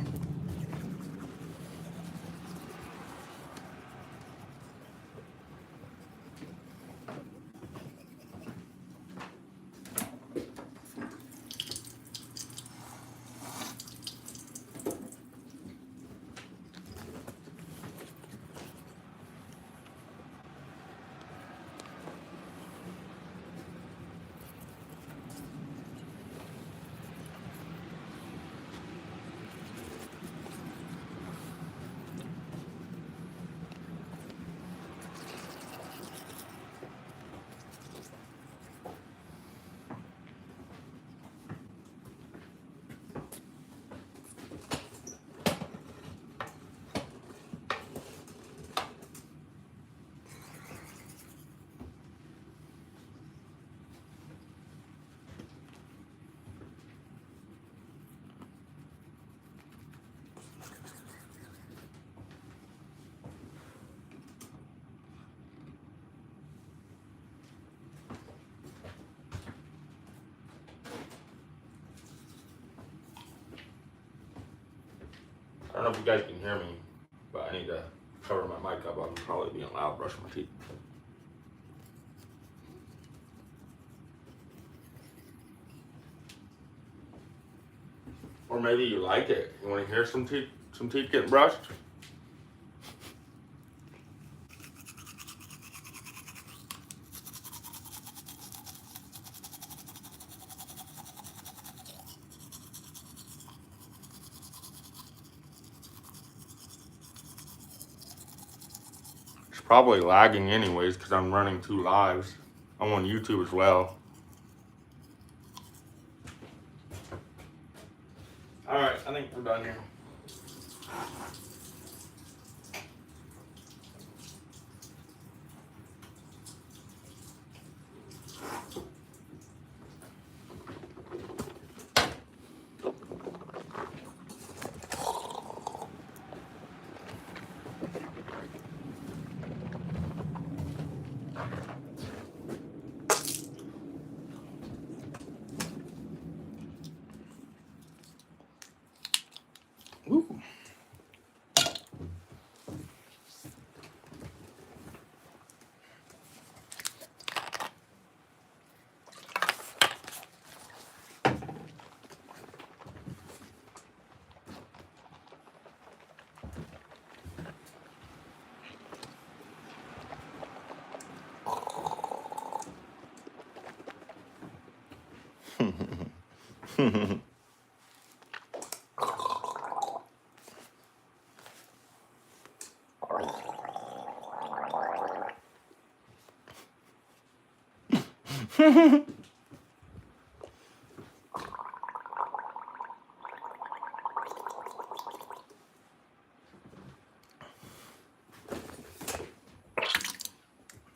I don't know if you guys can hear me, but I need to cover my mic up. I'm probably being loud, brushing my teeth. Or maybe you like it. You want to hear some teeth getting brushed? It's probably lagging anyways because I'm running 2 lives. I'm on YouTube as well. All right, I think we're done here.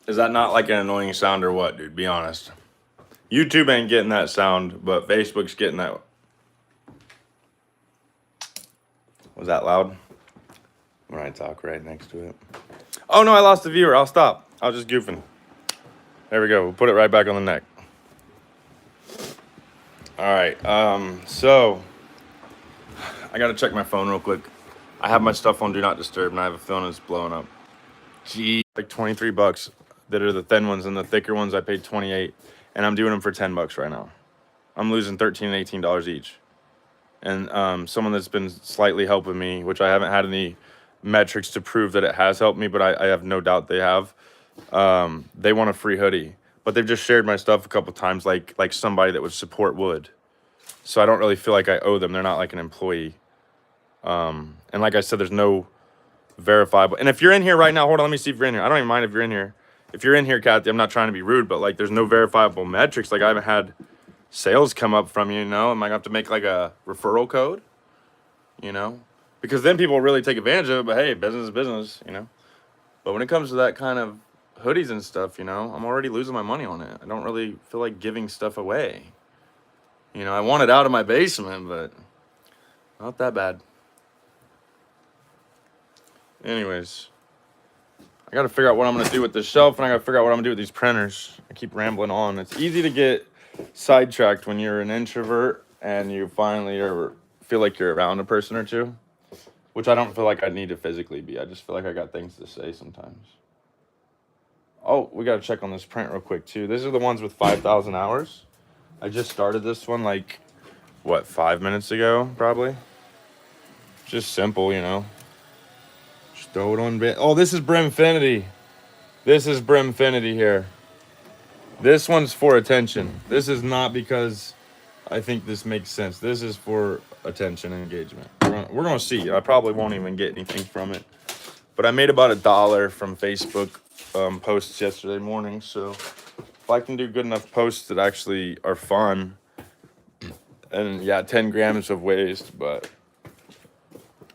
Is that not like an annoying sound or what, dude? Be honest. YouTube ain't getting that sound, but Facebook's getting that. Was that loud? When I talk right next to it. Oh no, I lost the viewer. I'll stop. I was just goofing. There we go. We'll put it right back on the neck. All right. So I gotta check my phone real quick. I have my stuff on Do Not Disturb, and I have a feeling it's blowing up. Gee, like 23 bucks. That are the thin ones, and the thicker ones I paid 28, and I'm doing them for 10 bucks right now. I'm losing $13 and $18 each. And someone that's been slightly helping me, which I haven't had any metrics to prove that it has helped me, but I have no doubt they have. They want a free hoodie, but they've just shared my stuff a couple times, like somebody that would support would. So I don't really feel like I owe them. They're not like an employee. And like I said, there's no verifiable. And if you're in here right now, hold on, let me see if you're in here. I don't even mind if you're in here. If you're in here, Kathy, I'm not trying to be rude, but like there's no verifiable metrics. Like I haven't had sales come up from you, am I gonna have to make like a referral code? Because then people really take advantage of it, but hey, business is business, But when it comes to that kind of hoodies and stuff, I'm already losing my money on it. I don't really feel like giving stuff away. I want it out of my basement, but not that bad. Anyways, I got to figure out what I'm going to do with this shelf, and I got to figure out what I'm going to do with these printers. I keep rambling on. It's easy to get sidetracked when you're an introvert and you finally feel like you're around a person or two, which I don't feel like I need to physically be. I just feel like I got things to say sometimes. Oh, we got to check on this print real quick, too. These are the ones with 5,000 hours. I just started this one, 5 minutes ago, probably. Just simple, Just throw it on. Oh, this is Brimfinity. This is Brimfinity here. This one's for attention. This is not because I think this makes sense. This is for attention and engagement. We're gonna see. I probably won't even get anything from it. But I made about $1 from Facebook posts yesterday morning. So if I can do good enough posts that actually are fun, and yeah, 10 grams of waste, but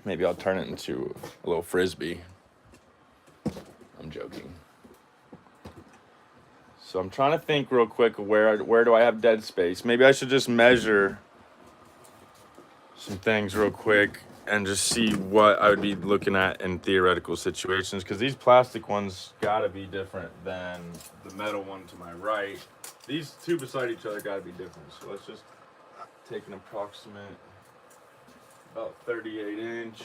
maybe I'll turn it into a little frisbee. I'm joking. So I'm trying to think real quick, where do I have dead space? Maybe I should just measure some things real quick and just see what I would be looking at in theoretical situations, because these plastic ones gotta be different than the metal one to my right. These two beside each other gotta be different. So let's just take an approximate about 38 inch,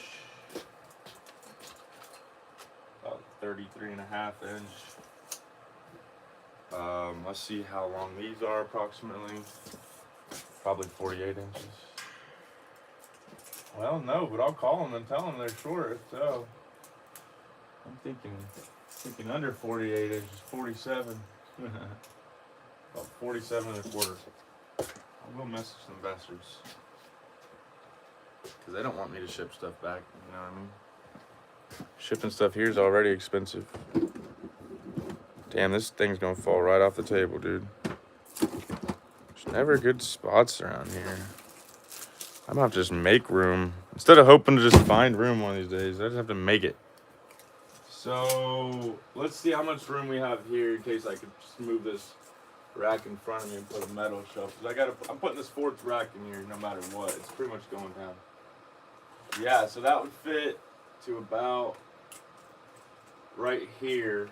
about 33.5 inch. Let's see how long these are approximately. Probably 48 inches. Well, no, but I'll call them and tell them they're short. So I'm thinking under 48 inches, 47. About 47.25. I will message them bastards, because they don't want me to ship stuff back. You know what I mean? Shipping stuff here is already expensive. Damn, this thing's gonna fall right off the table, dude. There's never good spots around here. I'm gonna have to just make room. Instead of hoping to just find room one of these days, I just have to make it. So, let's see how much room we have here in case I could just move this rack in front of me and put a metal shelf. Because I'm putting this fourth rack in here no matter what. It's pretty much going down. Yeah, so that would fit to about right here.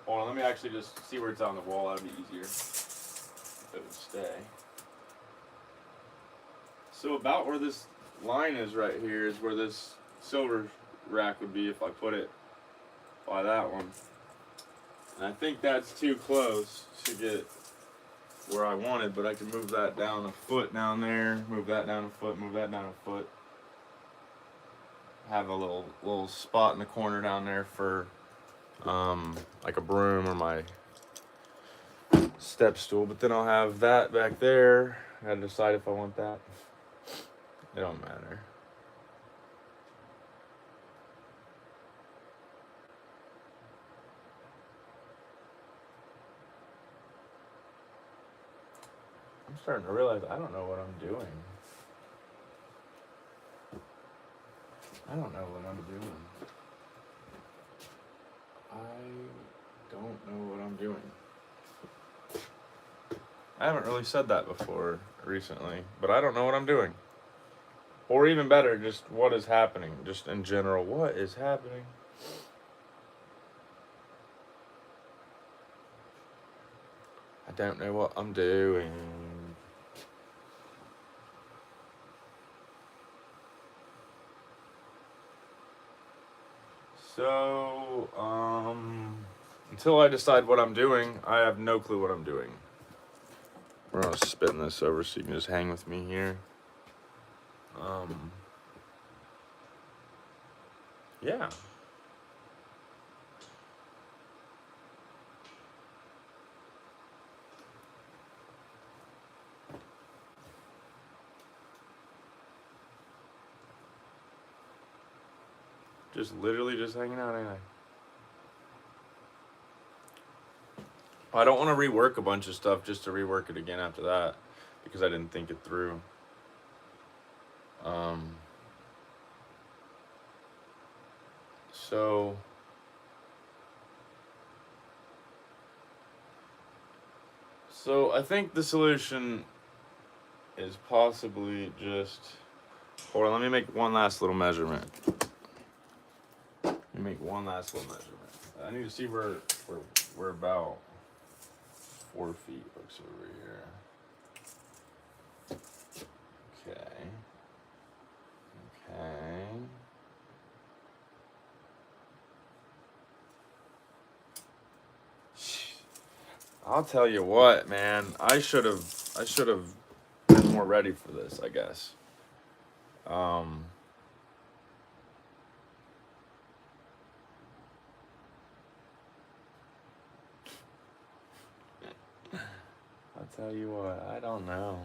Hold on, let me actually just see where it's on the wall. That'd be easier if it would stay. So about where this line is right here is where this silver rack would be if I put it by that one. And I think that's too close to get where I wanted, but I can move that down a foot down there, move that down a foot, move that down a foot. Have a little spot in the corner down there for like a broom or my step stool, but then I'll have that back there. I gotta decide if I want that. It don't matter. I'm starting to realize I don't know what I'm doing. I don't know what I'm doing. I don't know what I'm doing. I haven't really said that before recently, but I don't know what I'm doing. Or even better, just what is happening, just in general. What is happening? I don't know what I'm doing. So, until I decide what I'm doing, I have no clue what I'm doing. We're gonna spin this over so you can just hang with me here. Yeah. Just literally just hanging out, ain't I? I don't want to rework a bunch of stuff just to rework it again after that because I didn't think it through. So I think the solution is possibly just. Hold on, let me make one last little measurement. Let me make one last little measurement. I need to see where about 4 feet looks over here. Okay. I'll tell you what, man. I should have been more ready for this, I guess. I'll tell you what, I don't know.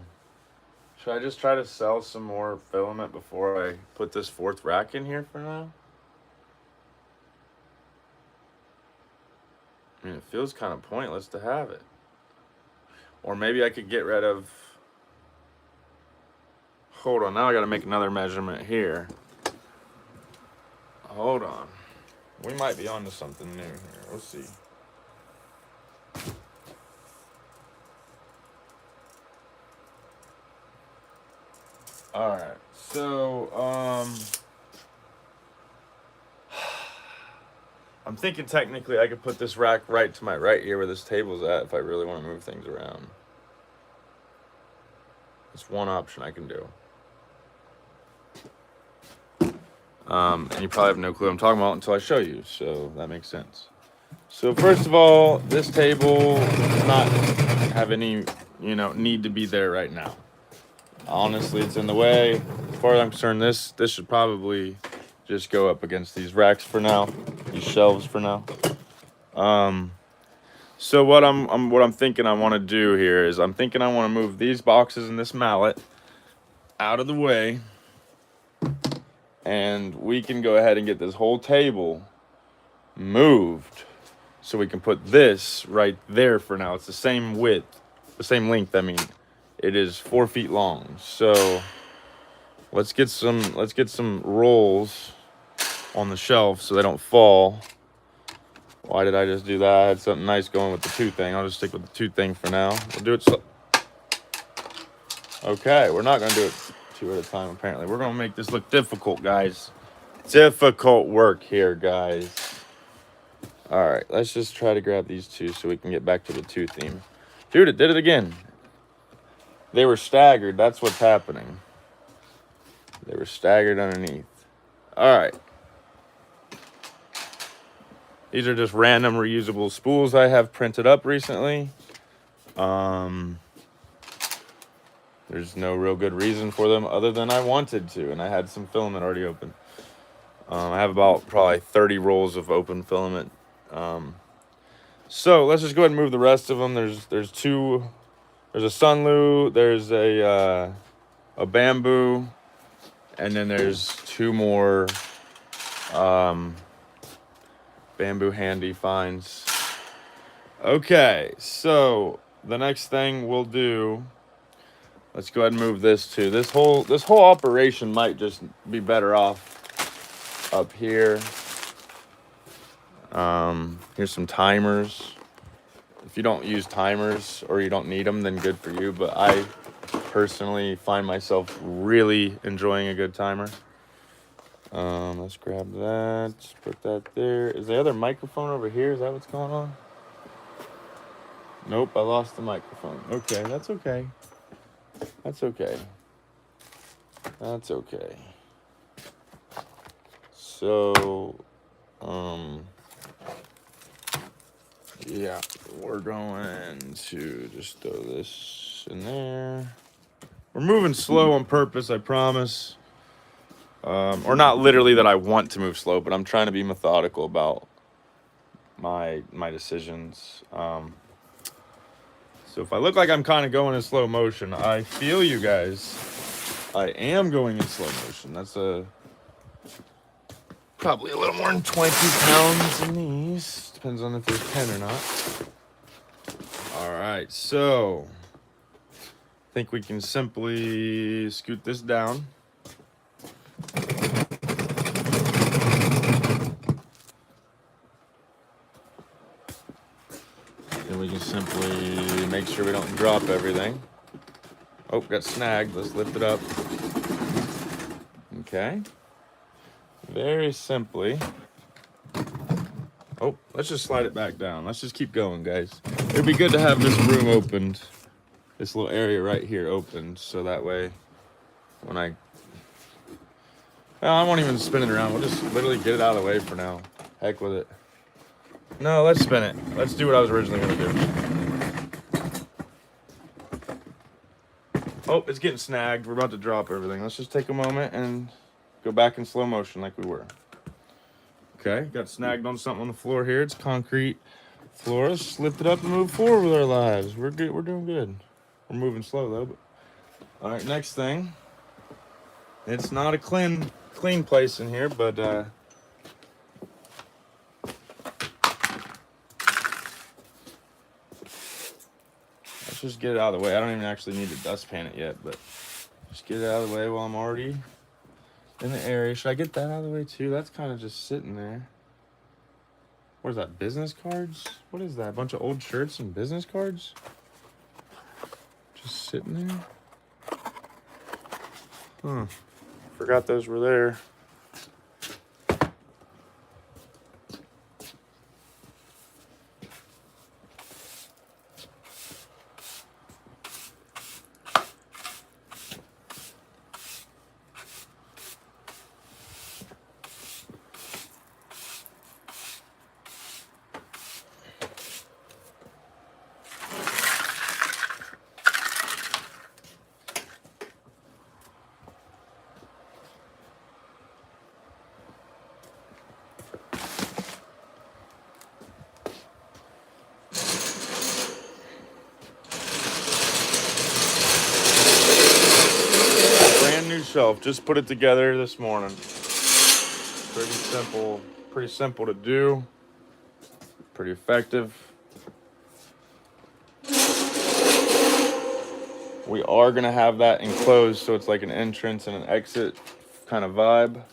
Should I just try to sell some more filament before I put this 4th rack in here for now? I mean, it feels kind of pointless to have it. Or maybe I could get rid of... Hold on, now I gotta make another measurement here. Hold on. We might be onto something new here. We'll see. Alright, so, I'm thinking technically I could put this rack right to my right here where this table's at if I really want to move things around. It's one option I can do. And you probably have no clue what I'm talking about until I show you, so that makes sense. So first of all, this table does not have any, need to be there right now. Honestly, it's in the way. As far as I'm concerned, this should probably just go up against these racks for now, these shelves for now. So what I'm thinking I want to do here is I'm thinking I want to move these boxes and this mallet out of the way, and we can go ahead and get this whole table moved so we can put this right there for now. It's the same width, the same length. I mean, it is 4 feet long. So let's get some rolls on the shelf so they don't fall. Why did I just do that? I had something nice going with the 2 thing. I'll just stick with the 2 thing for now. We'll do it so. Okay, we're not gonna do it 2 at a time, apparently. We're gonna make this look difficult, guys. Difficult work here, guys. All right, let's just try to grab these 2 so we can get back to the 2 theme. Dude, it did it again. They were staggered. That's what's happening. They were staggered underneath. All right. These are just random reusable spools I have printed up recently. There's no real good reason for them other than I wanted to, and I had some filament already open. I have about probably 30 rolls of open filament. So let's just go ahead and move the rest of them. There's two. There's a Sunlu. There's a bamboo, and then there's two more bamboo handy finds. Okay, so the next thing we'll do. Let's go ahead and move this too. This whole operation might just be better off up here. Here's some timers. If you don't use timers or you don't need them, then good for you. But I personally find myself really enjoying a good timer. Let's grab that. Put that there. Is the other microphone over here? Is that what's going on? Nope, I lost the microphone. Okay, that's okay. That's okay. That's okay. So, yeah, we're going to just throw this in there. We're moving slow on purpose, I promise. Or not literally that I want to move slow, but I'm trying to be methodical about my decisions. So if I look like I'm kind of going in slow motion, I feel you guys. I am going in slow motion. That's probably a little more than 20 pounds in these. Depends on if there's 10 or not. All right, so I think we can simply scoot this down. And we can simply make sure we don't drop everything. Oh, got snagged. Let's lift it up. Okay. Very simply. Oh, let's just slide it back down. Let's just keep going, guys. It'd be good to have this room opened, this little area right here opened, so that way when I won't even spin it around. We'll just literally get it out of the way for now. Heck with it. No, let's spin it. Let's do what I was originally going to do. Oh, it's getting snagged. We're about to drop everything. Let's just take a moment and go back in slow motion like we were. Okay, got snagged on something on the floor here. It's concrete floor. Let's lift it up and move forward with our lives. We're good. We're doing good. We're moving slow though. But all right, next thing. It's not a clean place in here, but let's just get it out of the way. I don't even actually need to dustpan it yet, but just get it out of the way while I'm already in the area. Should I get that out of the way too? That's kind of just sitting there. What is that, business cards? What is that, a bunch of old shirts and business cards? Just sitting there? Huh. Forgot those were there. Shelf, just put it together this morning. Pretty simple to do, pretty effective. We are gonna have that enclosed so it's like an entrance and an exit kind of vibe.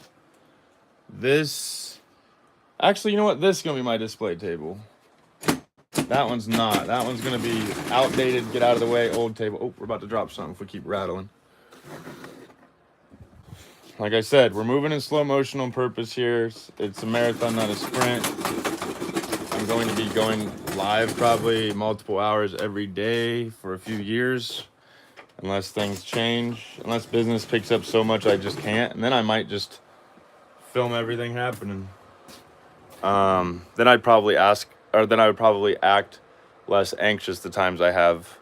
This, actually, you know what, this is gonna be my display table. That one's not. That one's gonna be outdated, get out of the way, old table. Oh, we're about to drop something if we keep rattling. Like I said, we're moving in slow motion on purpose here. It's a marathon, not a sprint. I'm going to be going live probably multiple hours every day for a few years, unless things change, unless business picks up so much I just can't, and then I might just film everything happening. Then I would probably act less anxious the times I have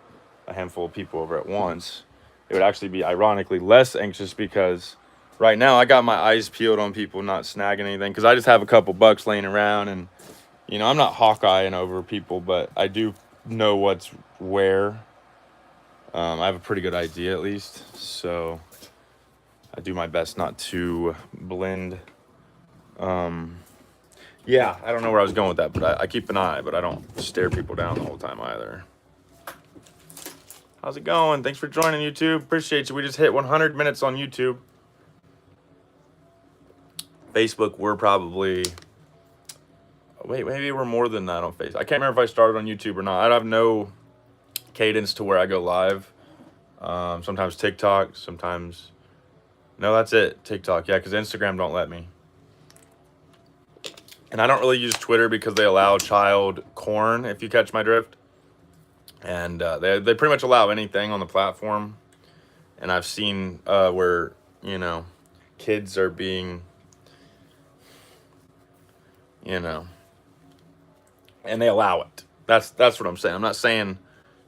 a handful of people over at once. It would actually be ironically less anxious because right now I got my eyes peeled on people not snagging anything because I just have a couple bucks laying around and You know, I'm not Hawkeyeing over people, but I do know what's where. I have a pretty good idea at least, so I do my best not to blend. Yeah, I don't know where I was going with that, but I keep an eye, but I don't stare people down the whole time either. How's it going? Thanks for joining, YouTube. Appreciate you. We just hit 100 minutes on YouTube. Facebook, we're probably... Wait, maybe we're more than that on Facebook. I can't remember if I started on YouTube or not. I have no cadence to where I go live. Sometimes TikTok, sometimes... No, that's it. TikTok, yeah, because Instagram don't let me. And I don't really use Twitter because they allow child corn, if you catch my drift. And they pretty much allow anything on the platform. And I've seen where, you know, kids are being, you know, and they allow it. That's what I'm saying. I'm not saying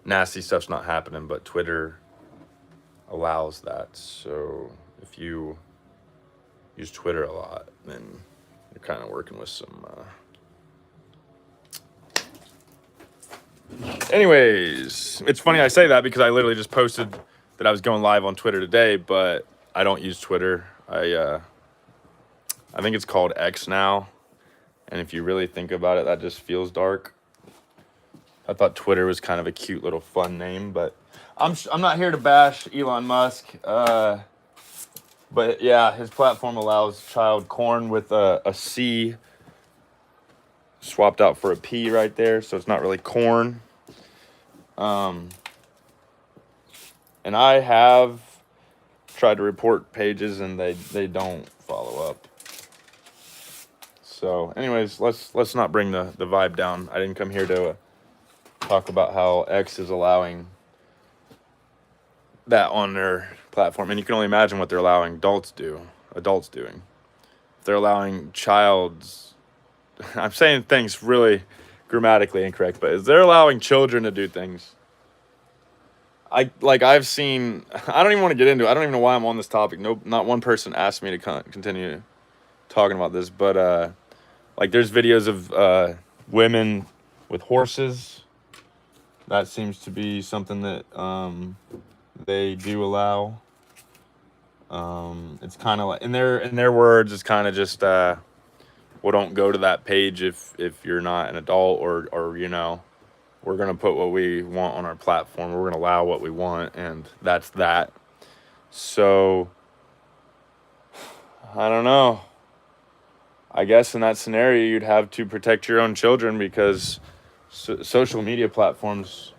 nasty stuff's not happening, but Twitter allows that. So if you use Twitter a lot, then you're kind of working with some... Anyways, it's funny I say that because I literally just posted that I was going live on Twitter today, but I don't use Twitter. I think it's called X now, and if you really think about it, that just feels dark. I thought Twitter was kind of a cute little fun name, but I'm not here to bash Elon Musk. But yeah, his platform allows child corn with a C swapped out for a P right there, so it's not really corn. And I have tried to report pages and they don't follow up. So anyways, let's not bring the vibe down. I didn't come here to talk about how X is allowing that on their platform. And you can only imagine what they're allowing adults doing. If they're allowing I'm saying things really grammatically incorrect, but if they're allowing children to do things, I've seen, I don't even want to get into it. I don't even know why I'm on this topic. Nope, not one person asked me to continue talking about this, but like there's videos of women with horses. That seems to be something that they do allow. It's kind of like in their words, it's kind of just well, don't go to that page if you're not an adult, or you know, we're gonna put what we want on our platform. We're gonna allow what we want, and that's that. So I don't know. I guess in that scenario, you'd have to protect your own children because social media platforms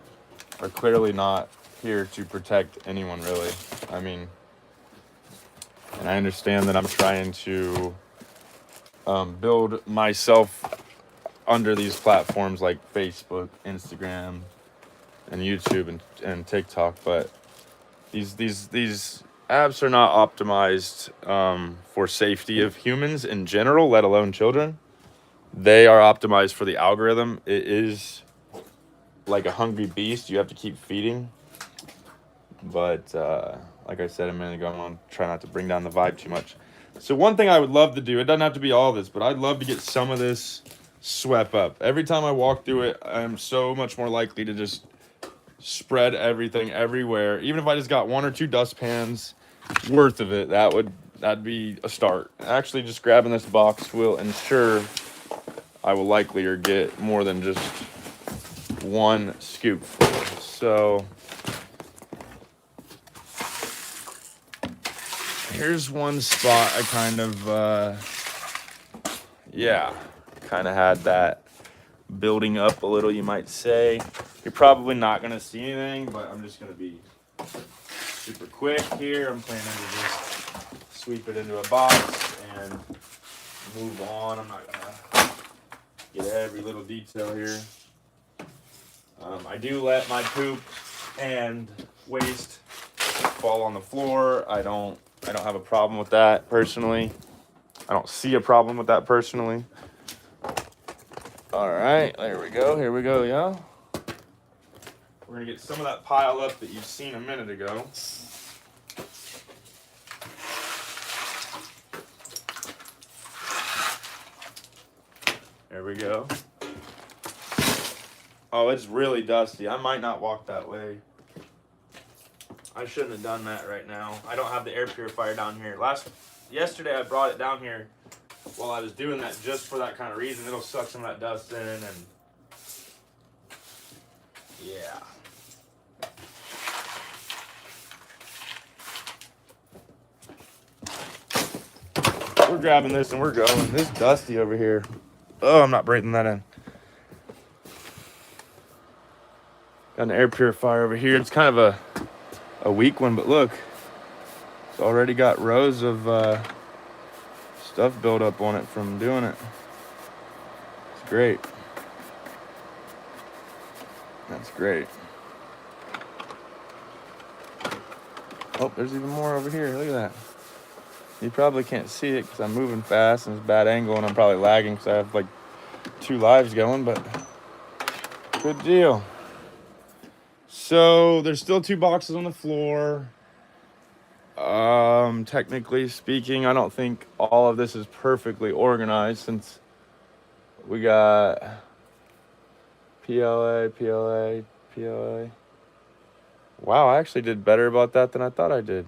are clearly not here to protect anyone, really. I mean, and I understand that I'm trying to build myself under these platforms like Facebook, Instagram, and YouTube and TikTok, but these apps are not optimized for safety of humans in general, let alone children. They are optimized for the algorithm. It is like a hungry beast. You have to keep feeding. But like I said a minute ago, I'm going to try not to bring down the vibe too much. So one thing I would love to do, it doesn't have to be all this, but I'd love to get some of this swept up. Every time I walk through it, I'm so much more likely to just spread everything everywhere. Even if I just got 1 or 2 dustpans worth of it, that'd be a start. Actually, just grabbing this box will ensure I will likelier get more than just 1 scoop full. So here's one spot I kind of had that building up a little, you might say. You're probably not going to see anything, but I'm just going to be super quick here. I'm planning to just sweep it into a box and move on. I'm not going to get every little detail here. I do let my poop and waste fall on the floor. I don't have a problem with that personally. I don't see a problem with that personally. All right, there we go. Here we go, y'all. We're going to get some of that pile up that you've seen a minute ago. There we go. Oh, it's really dusty. I might not walk that way. I shouldn't have done that right now. I don't have the air purifier down here. Yesterday I brought it down here while I was doing that just for that kind of reason. It'll suck some of that dust in and yeah. We're grabbing this and we're going. This dusty over here. Oh, I'm not breathing that in. Got an air purifier over here. It's kind of a weak one, but look. It's already got rows of stuff built up on it from doing it. It's great. That's great. Oh, there's even more over here. Look at that. You probably can't see it because I'm moving fast and it's a bad angle and I'm probably lagging because I have like 2 lives going, but good deal. So there's still 2 boxes on the floor. Technically speaking, I don't think all of this is perfectly organized since we got PLA. Wow, I actually did better about that than I thought I did.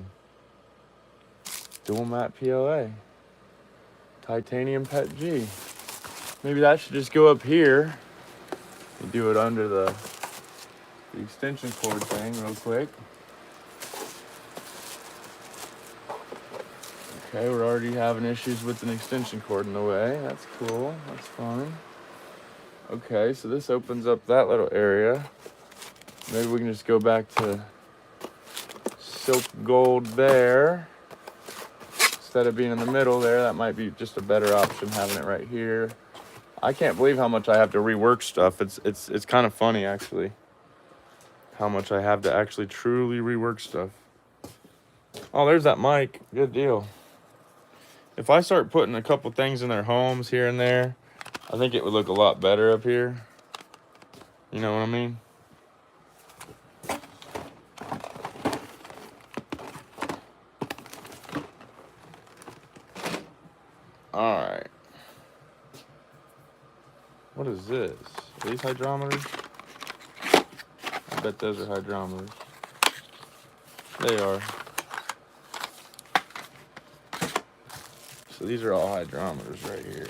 Dual matte PLA. Titanium PET G. Maybe that should just go up here. You do it under the extension cord thing real quick. Okay, we're already having issues with an extension cord in the way. That's cool. That's fine. Okay, so this opens up that little area. Maybe we can just go back to silk gold there. Instead of being in the middle there, that might be just a better option having it right here. I can't believe how much I have to rework stuff. It's kind of funny actually. How much I have to actually truly rework stuff. Oh, there's that mic. Good deal. If I start putting a couple things in their homes here and there, I think it would look a lot better up here. You know what I mean? All right. What is this? Are these hydrometers? I bet those are hydrometers. They are. So these are all hydrometers right here.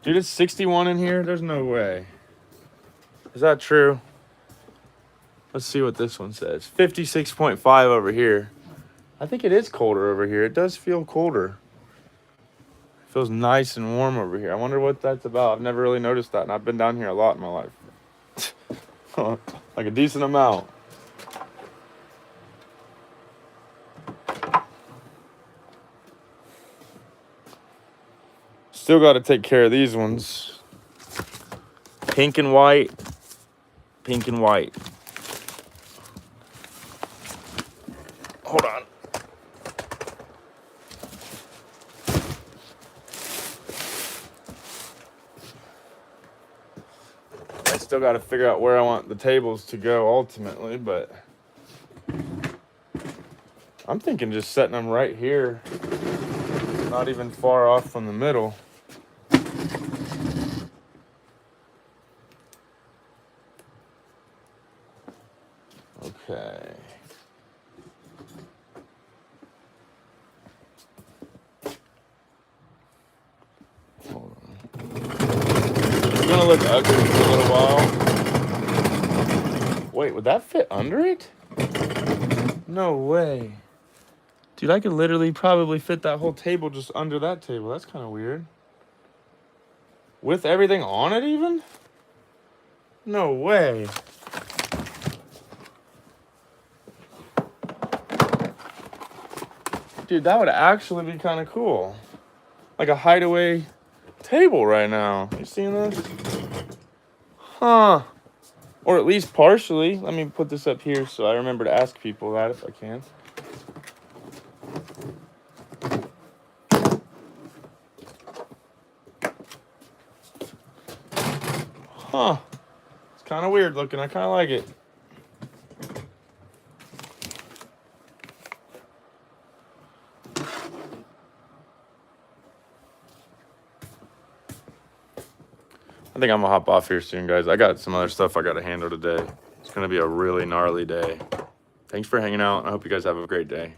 Dude, it's 61 in here? There's no way. Is that true? Let's see what this one says. 56.5 over here. I think it is colder over here. It does feel colder. It feels nice and warm over here. I wonder what that's about. I've never really noticed that, and I've been down here a lot in my life. Like a decent amount. Still got to take care of these ones. Pink and white. Pink and white. Hold on. I still got to figure out where I want the tables to go ultimately, but I'm thinking just setting them right here. Not even far off from the middle. Okay. Hold on. It's gonna look ugly for a little while. Wait, would that fit under it? No way. Dude, I could literally probably fit that whole table just under that table. That's kind of weird. With everything on it even? No way. Dude, that would actually be kind of cool. Like a hideaway table right now. You seeing this? Huh. Or at least partially. Let me put this up here so I remember to ask people that if I can. Huh. It's kind of weird looking. I kind of like it. I think I'm gonna hop off here soon, guys. I got some other stuff I gotta handle today. It's gonna be a really gnarly day. Thanks for hanging out. I hope you guys have a great day.